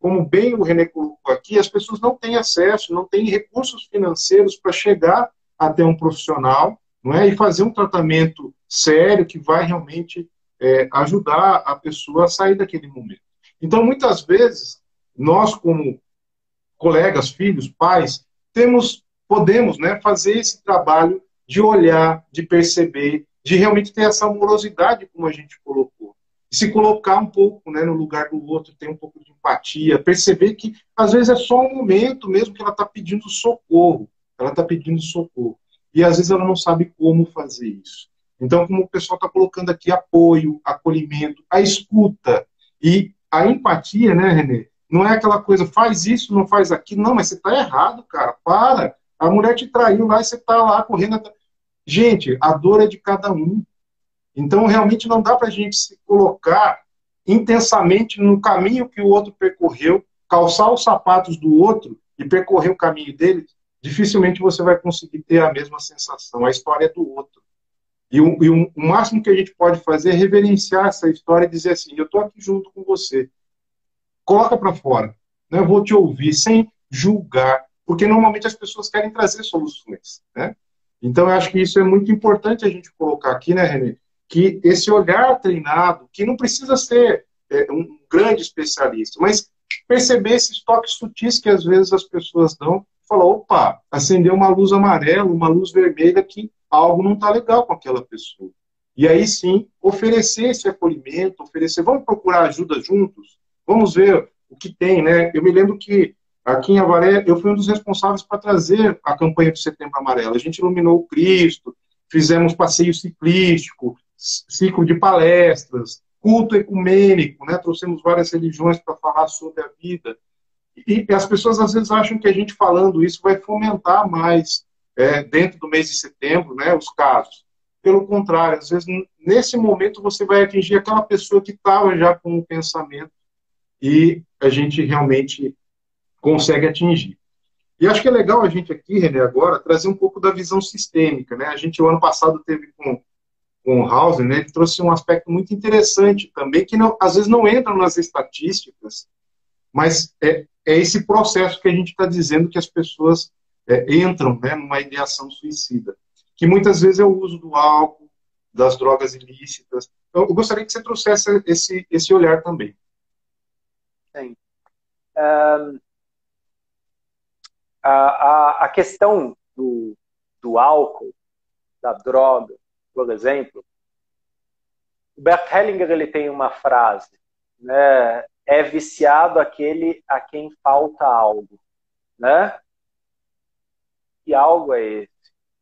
como bem o René colocou aqui, as pessoas não têm acesso, não têm recursos financeiros para chegar até um profissional, não é? E fazer um tratamento sério que vai realmente ajudar a pessoa a sair daquele momento. Então, muitas vezes, nós como colegas, filhos, pais, podemos, né, fazer esse trabalho de olhar, de perceber, de realmente ter essa amorosidade, como a gente colocou. Se colocar um pouco, né, no lugar do outro, ter um pouco de empatia, perceber que às vezes é só um momento mesmo que ela está pedindo socorro. Ela está pedindo socorro. E às vezes ela não sabe como fazer isso. Então, como o pessoal está colocando aqui, apoio, acolhimento, a escuta e a empatia, né, Renê? Não é aquela coisa, faz isso, não faz aquilo. Não, mas você está errado, cara. Para. A mulher te traiu lá e você está lá correndo. Gente, a dor é de cada um. Então, realmente não dá para a gente se colocar intensamente no caminho que o outro percorreu, calçar os sapatos do outro e percorrer o caminho dele. Dificilmente você vai conseguir ter a mesma sensação. A história é do outro. E o máximo que a gente pode fazer é reverenciar essa história e dizer assim, eu estou aqui junto com você. Coloca para fora. Né? Eu vou te ouvir sem julgar, porque normalmente as pessoas querem trazer soluções. Né? Então, eu acho que isso é muito importante a gente colocar aqui, né, René? Que esse olhar treinado, que não precisa ser um grande especialista, mas perceber esses toques sutis que às vezes as pessoas dão, falar, opa, acendeu uma luz amarela, uma luz vermelha, que algo não está legal com aquela pessoa. E aí sim, oferecer esse acolhimento, vamos procurar ajuda juntos, vamos ver o que tem, né? Eu me lembro que aqui em Avaré, eu fui um dos responsáveis para trazer a campanha do Setembro Amarelo. A gente iluminou o Cristo, fizemos passeio ciclístico, ciclo de palestras, culto ecumênico, né? Trouxemos várias religiões para falar sobre a vida. E as pessoas às vezes acham que a gente falando isso vai fomentar mais dentro do mês de setembro, né, os casos. Pelo contrário, às vezes nesse momento você vai atingir aquela pessoa que estava já com um pensamento e a gente realmente consegue atingir. E acho que é legal a gente aqui, René, agora, trazer um pouco da visão sistêmica, né? A gente, o ano passado, teve com o Hauser, né? Ele trouxe um aspecto muito interessante também, que não, às vezes não entra nas estatísticas, mas é esse processo que a gente está dizendo que as pessoas entram, né, numa ideação suicida, que muitas vezes é o uso do álcool, das drogas ilícitas. Então, eu gostaria que você trouxesse esse olhar também. Sim. A questão do álcool, da droga, por exemplo, o Bert Hellinger ele tem uma frase, né? É viciado aquele a quem falta algo, né? E algo é esse,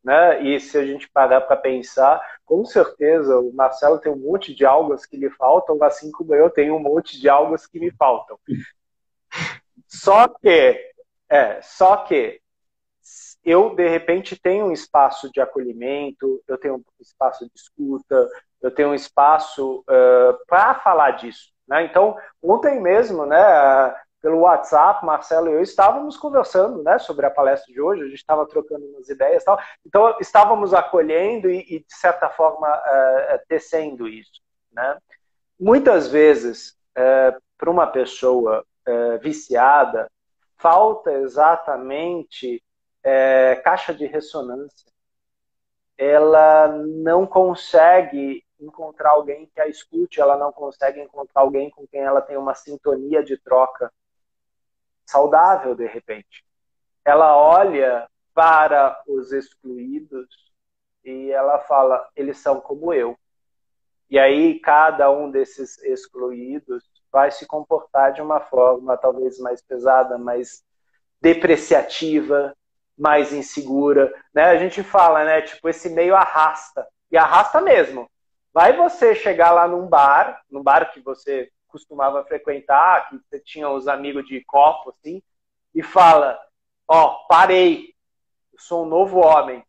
né? E se a gente parar para pensar, com certeza o Marcelo tem um monte de algas que lhe faltam, assim como eu tenho um monte de algas que me faltam. Só que eu, de repente, tenho um espaço de acolhimento, eu tenho um espaço de escuta, eu tenho um espaço para falar disso. Né? Então, ontem mesmo, né, pelo WhatsApp, Marcelo e eu estávamos conversando, né, sobre a palestra de hoje, a gente estava trocando umas ideias e tal, então estávamos acolhendo e de certa forma, tecendo isso, né? Muitas vezes, para uma pessoa viciada, falta exatamente caixa de ressonância. Ela não consegue encontrar alguém que a escute, ela não consegue encontrar alguém com quem ela tem uma sintonia de troca saudável, de repente. Ela olha para os excluídos e ela fala, eles são como eu. E aí cada um desses excluídos vai se comportar de uma forma talvez mais pesada, mais depreciativa, mais insegura, né? A gente fala, né? Tipo, esse meio arrasta. E arrasta mesmo. Vai você chegar lá num bar que você costumava frequentar, que você tinha os amigos de copo, assim, e fala, ó, parei, eu sou um novo homem.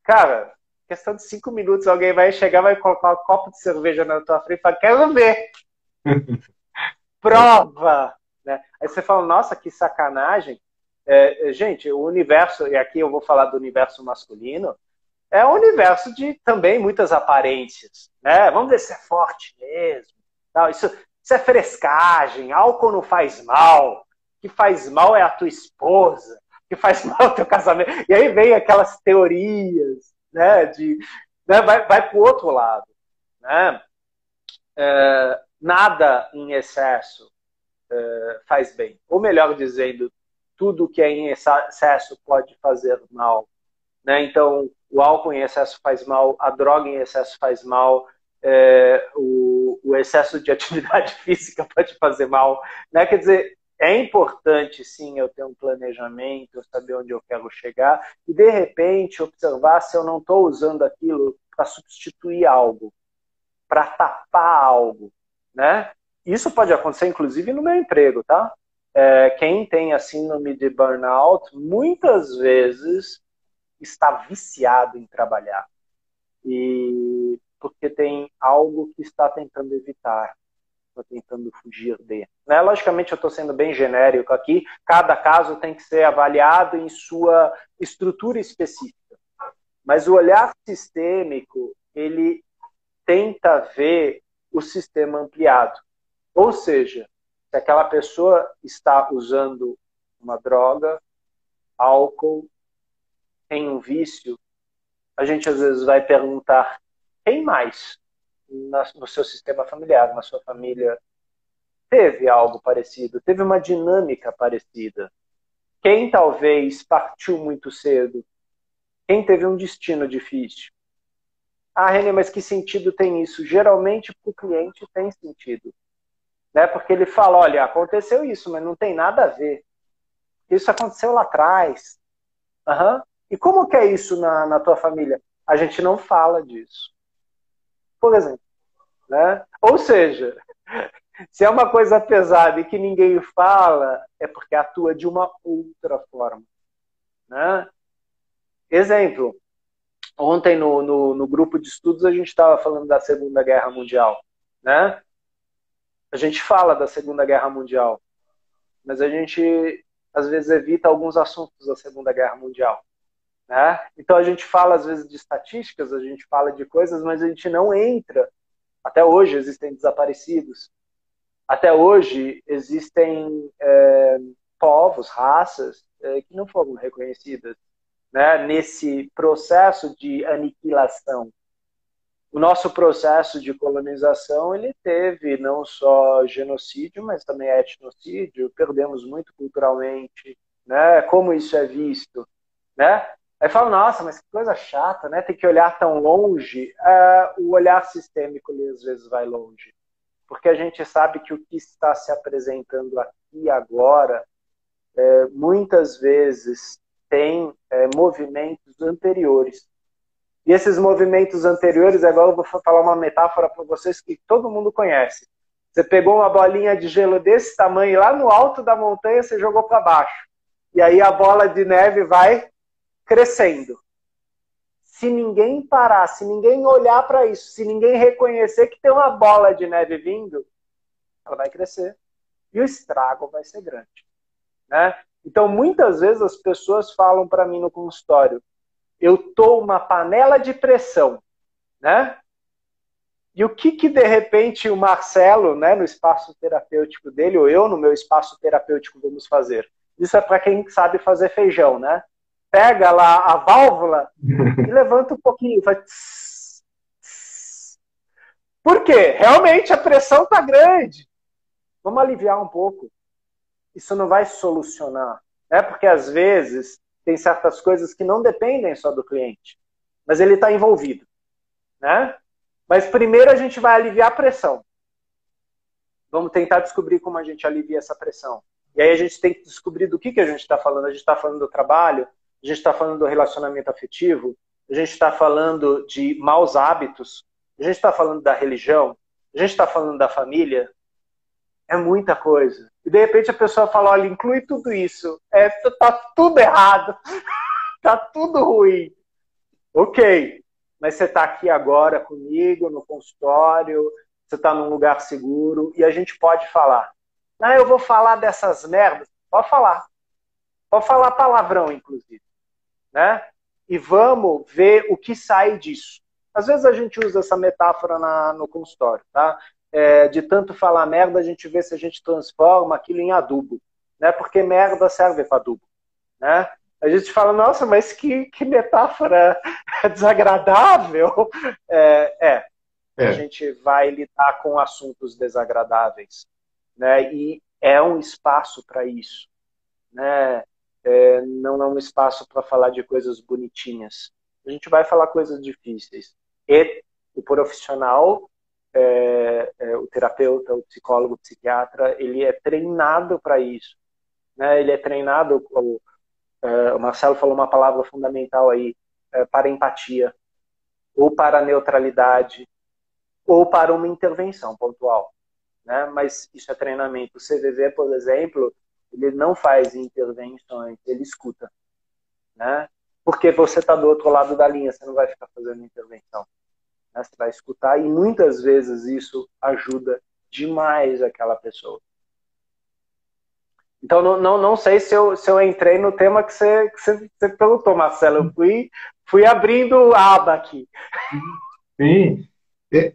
Cara, questão de 5 minutos, alguém vai chegar, vai colocar um copo de cerveja na tua frente e fala, quero ver. Prova! Né? Aí você fala, nossa, que sacanagem. Gente, o universo, e aqui eu vou falar do universo masculino, é um universo de também muitas aparências. Né? Vamos ver se é forte mesmo. Não, isso é frescagem, álcool não faz mal. O que faz mal é a tua esposa, o que faz mal é o teu casamento. E aí vem aquelas teorias, né, né, vai para o outro lado. Né? Nada em excesso faz bem. Ou melhor dizendo, tudo que é em excesso pode fazer mal. Né? Então, o álcool em excesso faz mal, a droga em excesso faz mal, o excesso de atividade física pode fazer mal. Né? Quer dizer, é importante, sim, eu ter um planejamento, eu saber onde eu quero chegar e, de repente, observar se eu não estou usando aquilo para substituir algo, para tapar algo. Né? Isso pode acontecer, inclusive, no meu emprego, tá? Quem tem a síndrome de burnout, muitas vezes está viciado em trabalhar. E porque tem algo que está tentando evitar, está tentando fugir de. Né? Logicamente, eu estou sendo bem genérico aqui, cada caso tem que ser avaliado em sua estrutura específica. Mas o olhar sistêmico, ele tenta ver o sistema ampliado. Ou seja, se aquela pessoa está usando uma droga, álcool, tem um vício, a gente às vezes vai perguntar quem mais no seu sistema familiar, na sua família, teve algo parecido, teve uma dinâmica parecida. Quem talvez partiu muito cedo? Quem teve um destino difícil? Ah, René, mas que sentido tem isso? Geralmente para o cliente tem sentido. Né? Porque ele fala, olha, aconteceu isso, mas não tem nada a ver. Isso aconteceu lá atrás. Uhum. E como que é isso na tua família? A gente não fala disso. Por exemplo. Né? Ou seja, se é uma coisa pesada e que ninguém fala, é porque atua de uma outra forma. Né? Exemplo, ontem no grupo de estudos a gente estava falando da Segunda Guerra Mundial. Né? A gente fala da Segunda Guerra Mundial, mas a gente às vezes evita alguns assuntos da Segunda Guerra Mundial. Né? Então a gente fala às vezes de estatísticas, a gente fala de coisas, mas a gente não entra. Até hoje existem desaparecidos. Até hoje existem povos, raças que não foram reconhecidas, né? Nesse processo de aniquilação. O nosso processo de colonização, ele teve não só genocídio, mas também etnocídio. Perdemos muito culturalmente, né? Como isso é visto, né? Aí fala, nossa, mas que coisa chata, né? Tem que olhar tão longe. O olhar sistêmico, ele, às vezes, vai longe. Porque a gente sabe que o que está se apresentando aqui e agora, muitas vezes, tem movimentos anteriores. E esses movimentos anteriores, agora eu vou falar uma metáfora para vocês que todo mundo conhece. Você pegou uma bolinha de gelo desse tamanho lá no alto da montanha, você jogou para baixo. E aí a bola de neve vai crescendo. Se ninguém parar, se ninguém olhar para isso, se ninguém reconhecer que tem uma bola de neve vindo, ela vai crescer. e o estrago vai ser grande, né? Então, muitas vezes as pessoas falam para mim no consultório, eu tô uma panela de pressão, né? E o que de repente o Marcelo, né, no espaço terapêutico dele, ou eu no meu espaço terapêutico vamos fazer? Isso é para quem sabe fazer feijão, né? Pega lá a válvula e levanta um pouquinho, vai... Por quê? Realmente a pressão está grande. Vamos aliviar um pouco. Isso não vai solucionar, né? Porque às vezes tem certas coisas que não dependem só do cliente, mas ele está envolvido, né? Mas primeiro a gente vai aliviar a pressão. Vamos tentar descobrir como a gente alivia essa pressão. E aí a gente tem que descobrir do que a gente está falando. A gente está falando do trabalho, a gente está falando do relacionamento afetivo, a gente está falando de maus hábitos, a gente está falando da religião, a gente está falando da família. É muita coisa. E de repente a pessoa fala, olha, inclui tudo isso. Tá tudo errado. Tá tudo ruim. Ok. Mas você está aqui agora comigo, no consultório, você está num lugar seguro, e a gente pode falar. Ah, eu vou falar dessas merdas. Pode falar. Pode falar palavrão, inclusive. Né? E vamos ver o que sai disso. Às vezes a gente usa essa metáfora no consultório, tá? De tanto falar merda, a gente vê se a gente transforma aquilo em adubo, né? Porque merda serve para adubo, né? A gente fala, nossa, mas que metáfora desagradável. A gente vai lidar com assuntos desagradáveis, né? E é um espaço para isso, né? Não é um espaço para falar de coisas bonitinhas. A gente vai falar coisas difíceis. E o profissional, o terapeuta, o psicólogo, o psiquiatra, ele é treinado para isso, né? Ele é treinado, o Marcelo falou uma palavra fundamental aí, para empatia, ou para neutralidade, ou para uma intervenção pontual, né? Mas isso é treinamento. O CVV, por exemplo, ele não faz intervenções, ele escuta, né? Porque você está do outro lado da linha, você não vai ficar fazendo intervenção, né? Você vai escutar, e muitas vezes isso ajuda demais aquela pessoa. Então, não sei se eu entrei no tema que você perguntou, Marcelo. Eu fui abrindo aba aqui. Sim,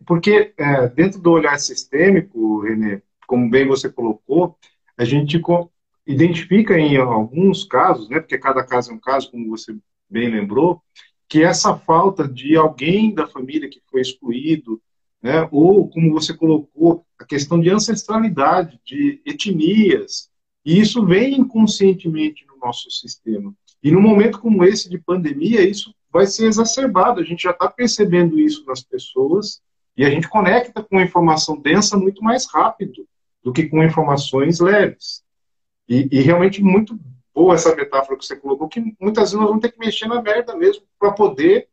porque dentro do olhar sistêmico, Renê, como bem você colocou, a gente identifica em alguns casos, né, porque cada caso é um caso, como você bem lembrou, que essa falta de alguém da família que foi excluído, né, ou, como você colocou, a questão de ancestralidade, de etnias, e isso vem inconscientemente no nosso sistema. E num momento como esse de pandemia, isso vai ser exacerbado. A gente já está percebendo isso nas pessoas e a gente conecta com informação densa muito mais rápido do que com informações leves. E realmente muito boa essa metáfora que você colocou, que muitas vezes nós vamos ter que mexer na merda mesmo para poder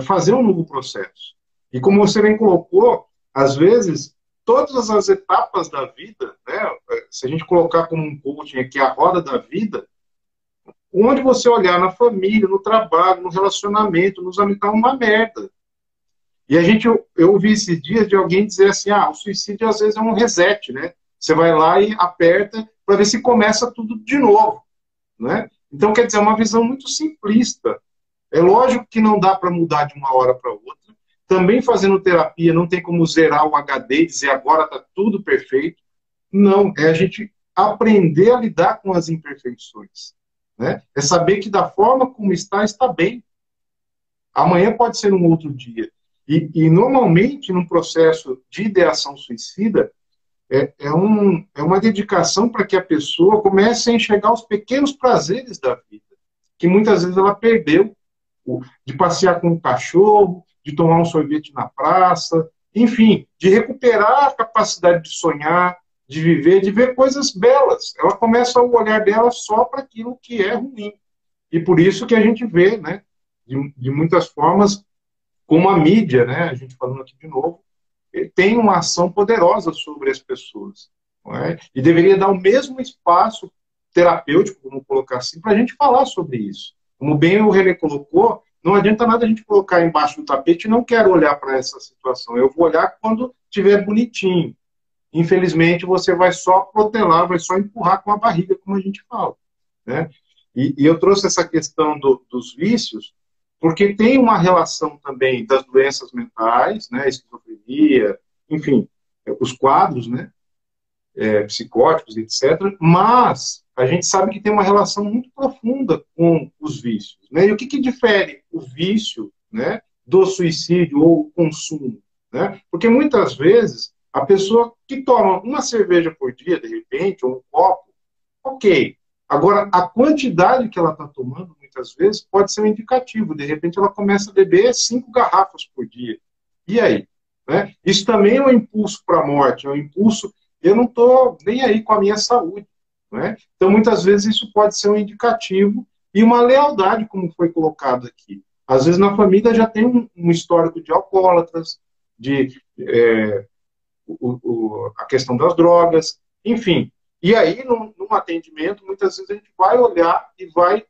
fazer um novo processo. E como você bem colocou, às vezes, todas as etapas da vida, né, se a gente colocar como um coaching aqui a roda da vida, onde você olhar na família, no trabalho, no relacionamento, nos amigos, tá uma merda. E eu ouvi esses dias de alguém dizer assim, o suicídio às vezes é um reset, né? Você vai lá e aperta para ver se começa tudo de novo, né? Então, quer dizer, é uma visão muito simplista. É lógico que não dá para mudar de uma hora para outra. Também fazendo terapia não tem como zerar o HD e dizer agora está tudo perfeito. Não, é a gente aprender a lidar com as imperfeições, né? É saber que da forma como está bem. Amanhã pode ser um outro dia. E normalmente, num processo de ideação suicida, é uma dedicação para que a pessoa comece a enxergar os pequenos prazeres da vida, que muitas vezes ela perdeu, de passear com o cachorro, de tomar um sorvete na praça, enfim, de recuperar a capacidade de sonhar, de viver, de ver coisas belas. Ela começa o olhar dela só para aquilo que é ruim. E por isso que a gente vê, né, de muitas formas, como a mídia, né, a gente falando aqui de novo, tem uma ação poderosa sobre as pessoas. Não é? E deveria dar o mesmo espaço terapêutico, vamos colocar assim, para a gente falar sobre isso. Como bem o René colocou, não adianta nada a gente colocar embaixo do tapete e não quero olhar para essa situação. Eu vou olhar quando estiver bonitinho. infelizmente você vai só protelar, vai só empurrar com a barriga, como a gente fala, né? E eu trouxe essa questão dos vícios, porque tem uma relação também das doenças mentais, né, esquizofrenia, enfim, os quadros, né, psicóticos, etc. Mas a gente sabe que tem uma relação muito profunda com os vícios, né? E o que difere o vício, né, do suicídio ou o consumo, né? Porque muitas vezes a pessoa que toma uma cerveja por dia, de repente, ou um copo, ok. Agora, a quantidade que ela está tomando, muitas vezes, pode ser um indicativo. De repente, ela começa a beber 5 garrafas por dia. E aí? Né? Isso também é um impulso para a morte, é um impulso. Eu não estou nem aí com a minha saúde. Né? Então, muitas vezes, isso pode ser um indicativo e uma lealdade, como foi colocado aqui. Às vezes, na família já tem um histórico de alcoólatras, de a questão das drogas, enfim. E aí, num atendimento, muitas vezes a gente vai olhar e vai,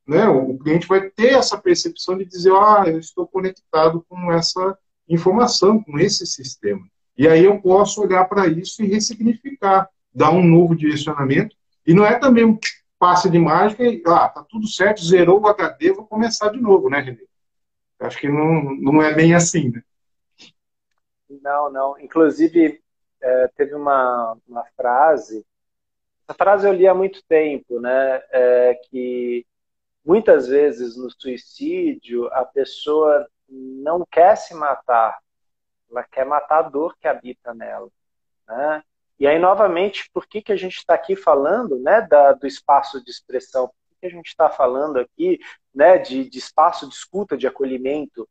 né, o cliente vai ter essa percepção de dizer, eu estou conectado com essa informação, com esse sistema. E aí eu posso olhar para isso e ressignificar, dar um novo direcionamento. E não é também um passe de mágica e, tá tudo certo, zerou o HD, vou começar de novo, né, Renê? Acho que não é bem assim, né? Não, não. Inclusive, teve uma frase, essa frase eu li há muito tempo, né? Que muitas vezes no suicídio a pessoa não quer se matar, ela quer matar a dor que habita nela, né? E aí, novamente, por que a gente está aqui falando, né, do espaço de expressão? Por que a gente está falando aqui, né, de espaço de escuta, de acolhimento?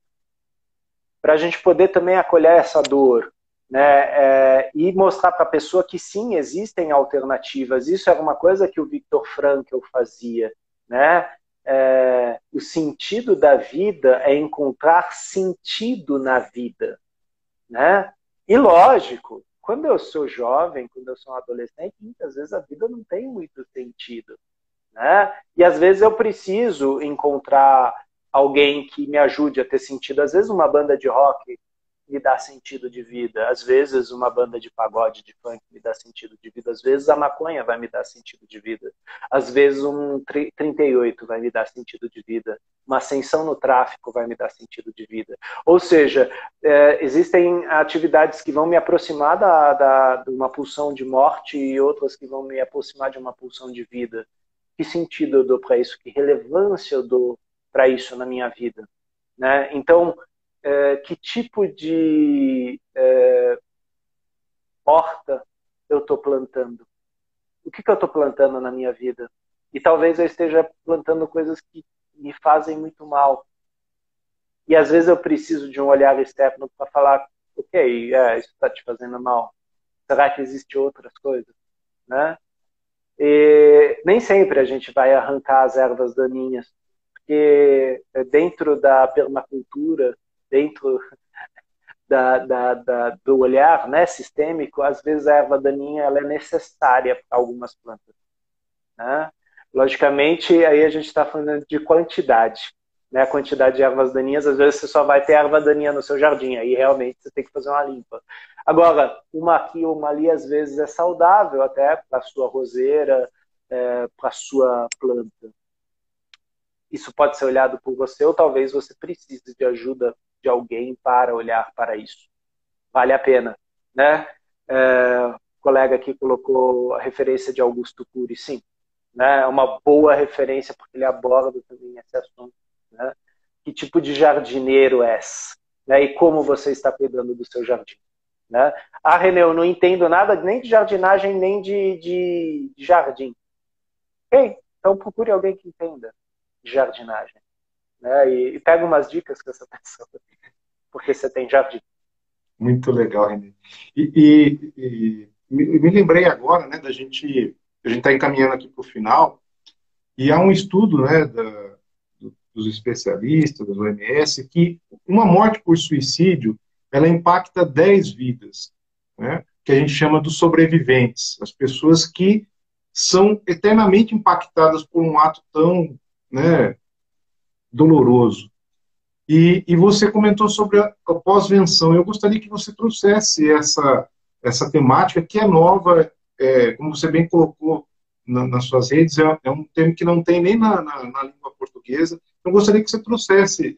Para a gente poder também acolher essa dor, né, e mostrar para a pessoa que sim, existem alternativas. Isso era uma coisa que o Viktor Frankl fazia, né? O sentido da vida é encontrar sentido na vida, né? E lógico, quando eu sou jovem, quando eu sou um adolescente, muitas vezes a vida não tem muito sentido, né? E às vezes eu preciso encontrar alguém que me ajude a ter sentido. Às vezes uma banda de rock me dá sentido de vida. Às vezes uma banda de pagode, de funk me dá sentido de vida. Às vezes a maconha vai me dar sentido de vida. Às vezes um 38 vai me dar sentido de vida. Uma ascensão no tráfico vai me dar sentido de vida. Ou seja, existem atividades que vão me aproximar de uma pulsão de morte e outras que vão me aproximar de uma pulsão de vida. Que sentido eu dou para isso? Que relevância eu dou para isso na minha vida? Né? Então, que tipo de horta eu estou plantando? O que eu estou plantando na minha vida? E talvez eu esteja plantando coisas que me fazem muito mal. E às vezes eu preciso de um olhar externo para falar, ok, isso está te fazendo mal. Será que existem outras coisas? Né? E nem sempre a gente vai arrancar as ervas daninhas, porque dentro da permacultura, dentro do olhar, né, sistêmico, às vezes a erva daninha ela é necessária para algumas plantas. Né? Logicamente, aí a gente está falando de quantidade. Né? A quantidade de ervas daninhas, às vezes você só vai ter erva daninha no seu jardim, aí realmente você tem que fazer uma limpa. Agora, uma aqui ou uma ali, às vezes é saudável até para a sua roseira, para a sua planta. Isso pode ser olhado por você, ou talvez você precise de ajuda de alguém para olhar para isso. Vale a pena, né? O colega aqui colocou a referência de Augusto Cury, sim. Né? É uma boa referência, porque ele aborda também esse assunto. Né? Que tipo de jardineiro és? Né? E como você está cuidando do seu jardim? Né? René, eu não entendo nada nem de jardinagem, nem de jardim. Ok, então procure alguém que entenda de jardinagem. Né? E pega umas dicas com essa pessoa, porque você tem jardim. Muito legal, René. E me lembrei agora, né, a gente está encaminhando aqui para o final, e há um estudo, né, dos especialistas, da OMS, que uma morte por suicídio, ela impacta 10 vidas, né, que a gente chama dos sobreviventes, as pessoas que são eternamente impactadas por um ato tão, né, doloroso. E você comentou sobre a pós-venção. Eu gostaria que você trouxesse essa temática que é nova, como você bem colocou nas suas redes, é um tema que não tem nem na língua portuguesa. Eu gostaria que você trouxesse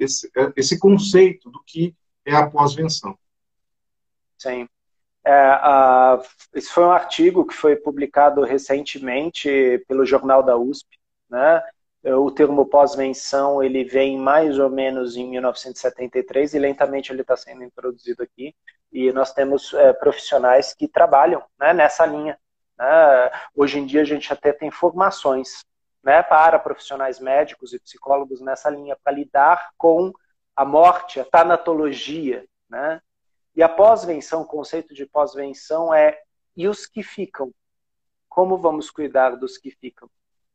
esse conceito do que é a pós-venção. Sim. Esse foi um artigo que foi publicado recentemente pelo Jornal da USP, né? O termo pós-venção ele vem mais ou menos em 1973 e lentamente ele está sendo introduzido aqui. E nós temos profissionais que trabalham, né, nessa linha. Né? Hoje em dia a gente até tem formações, né, para profissionais médicos e psicólogos nessa linha para lidar com a morte, a tanatologia, né? E a pós-venção, o conceito de pós-venção e os que ficam? Como vamos cuidar dos que ficam?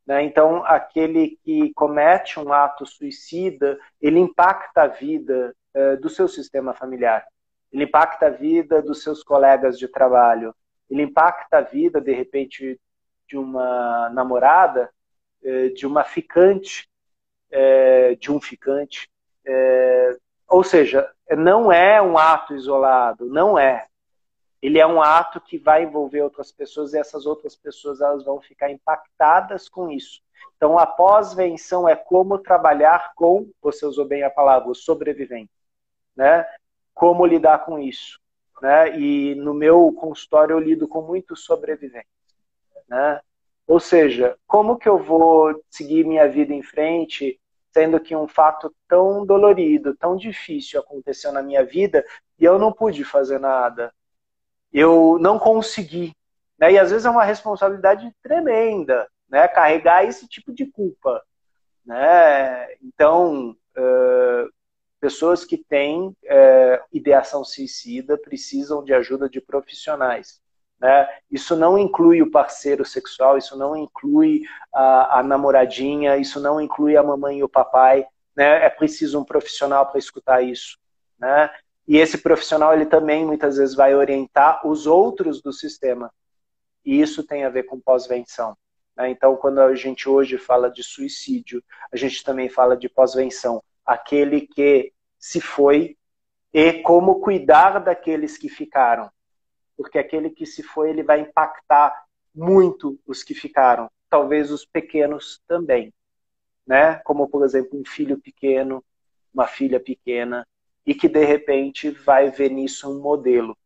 Né? Então, aquele que comete um ato suicida, ele impacta a vida do seu sistema familiar, ele impacta a vida dos seus colegas de trabalho, ele impacta a vida, de repente, de uma namorada, de uma ficante, de um ficante, ou seja, não é um ato isolado, não é. Ele é um ato que vai envolver outras pessoas e essas outras pessoas elas vão ficar impactadas com isso. Então, a pós-venção é como trabalhar com, você usou bem a palavra, o sobrevivente, né? Como lidar com isso, né? E no meu consultório eu lido com muitos sobreviventes, né? Ou seja, como que eu vou seguir minha vida em frente sendo que um fato tão dolorido, tão difícil aconteceu na minha vida e eu não pude fazer nada. Eu não consegui. Né? E às vezes é uma responsabilidade tremenda, né? Carregar esse tipo de culpa. Né? Então, pessoas que têm ideação suicida precisam de ajuda de profissionais. Né? Isso não inclui o parceiro sexual, isso não inclui a namoradinha, isso não inclui a mamãe e o papai. Né? É preciso um profissional para escutar isso. Né? E esse profissional ele também muitas vezes vai orientar os outros do sistema. E isso tem a ver com pós-venção. Né? Então, quando a gente hoje fala de suicídio, a gente também fala de pós-venção. Aquele que se foi e como cuidar daqueles que ficaram. Porque aquele que se foi, ele vai impactar muito os que ficaram. Talvez os pequenos também. Né? Como, por exemplo, um filho pequeno, uma filha pequena, e que, de repente, vai ver nisso um modelo.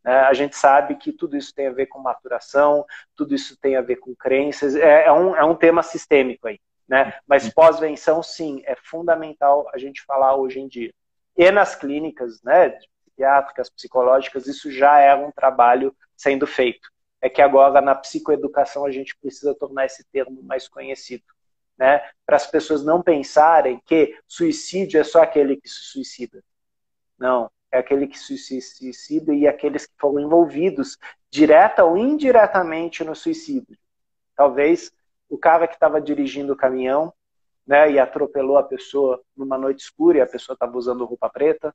A gente sabe que tudo isso tem a ver com maturação, tudo isso tem a ver com crenças, é um tema sistêmico aí. Né? Mas pós-venção, sim, é fundamental a gente falar hoje em dia. E nas clínicas, né, psiquiátricas, psicológicas, isso já é um trabalho sendo feito. É que agora, na psicoeducação, a gente precisa tornar esse termo mais conhecido. Né? Para as pessoas não pensarem que suicídio é só aquele que se suicida. Não, é aquele que se suicida e aqueles que foram envolvidos direta ou indiretamente no suicídio. Talvez o cara que estava dirigindo o caminhão, né, e atropelou a pessoa numa noite escura e a pessoa estava usando roupa preta,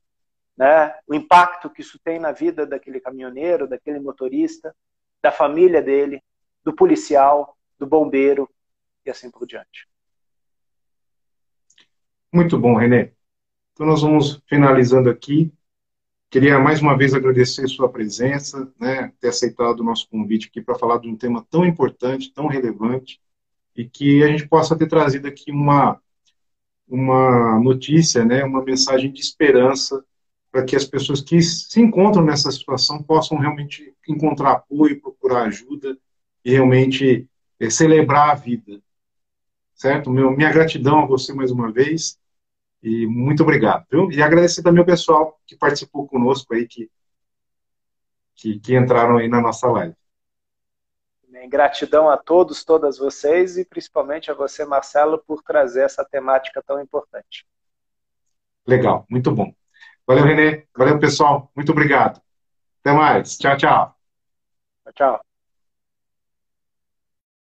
né, o impacto que isso tem na vida daquele caminhoneiro, daquele motorista, da família dele, do policial, do bombeiro e assim por diante. Muito bom, René. Então nós vamos finalizando aqui. Queria mais uma vez agradecer sua presença, né, ter aceitado o nosso convite aqui para falar de um tema tão importante, tão relevante, e que a gente possa ter trazido aqui uma notícia, né, uma mensagem de esperança para que as pessoas que se encontram nessa situação possam realmente encontrar apoio, procurar ajuda e realmente celebrar a vida. Certo? Minha gratidão a você mais uma vez. E muito obrigado, viu? E agradecer também ao pessoal que participou conosco aí, que entraram aí na nossa live. Gratidão a todos, todas vocês e principalmente a você, Marcelo, por trazer essa temática tão importante. Legal, muito bom. Valeu, Renê. Valeu, pessoal. Muito obrigado. Até mais. Tchau, tchau. Tchau.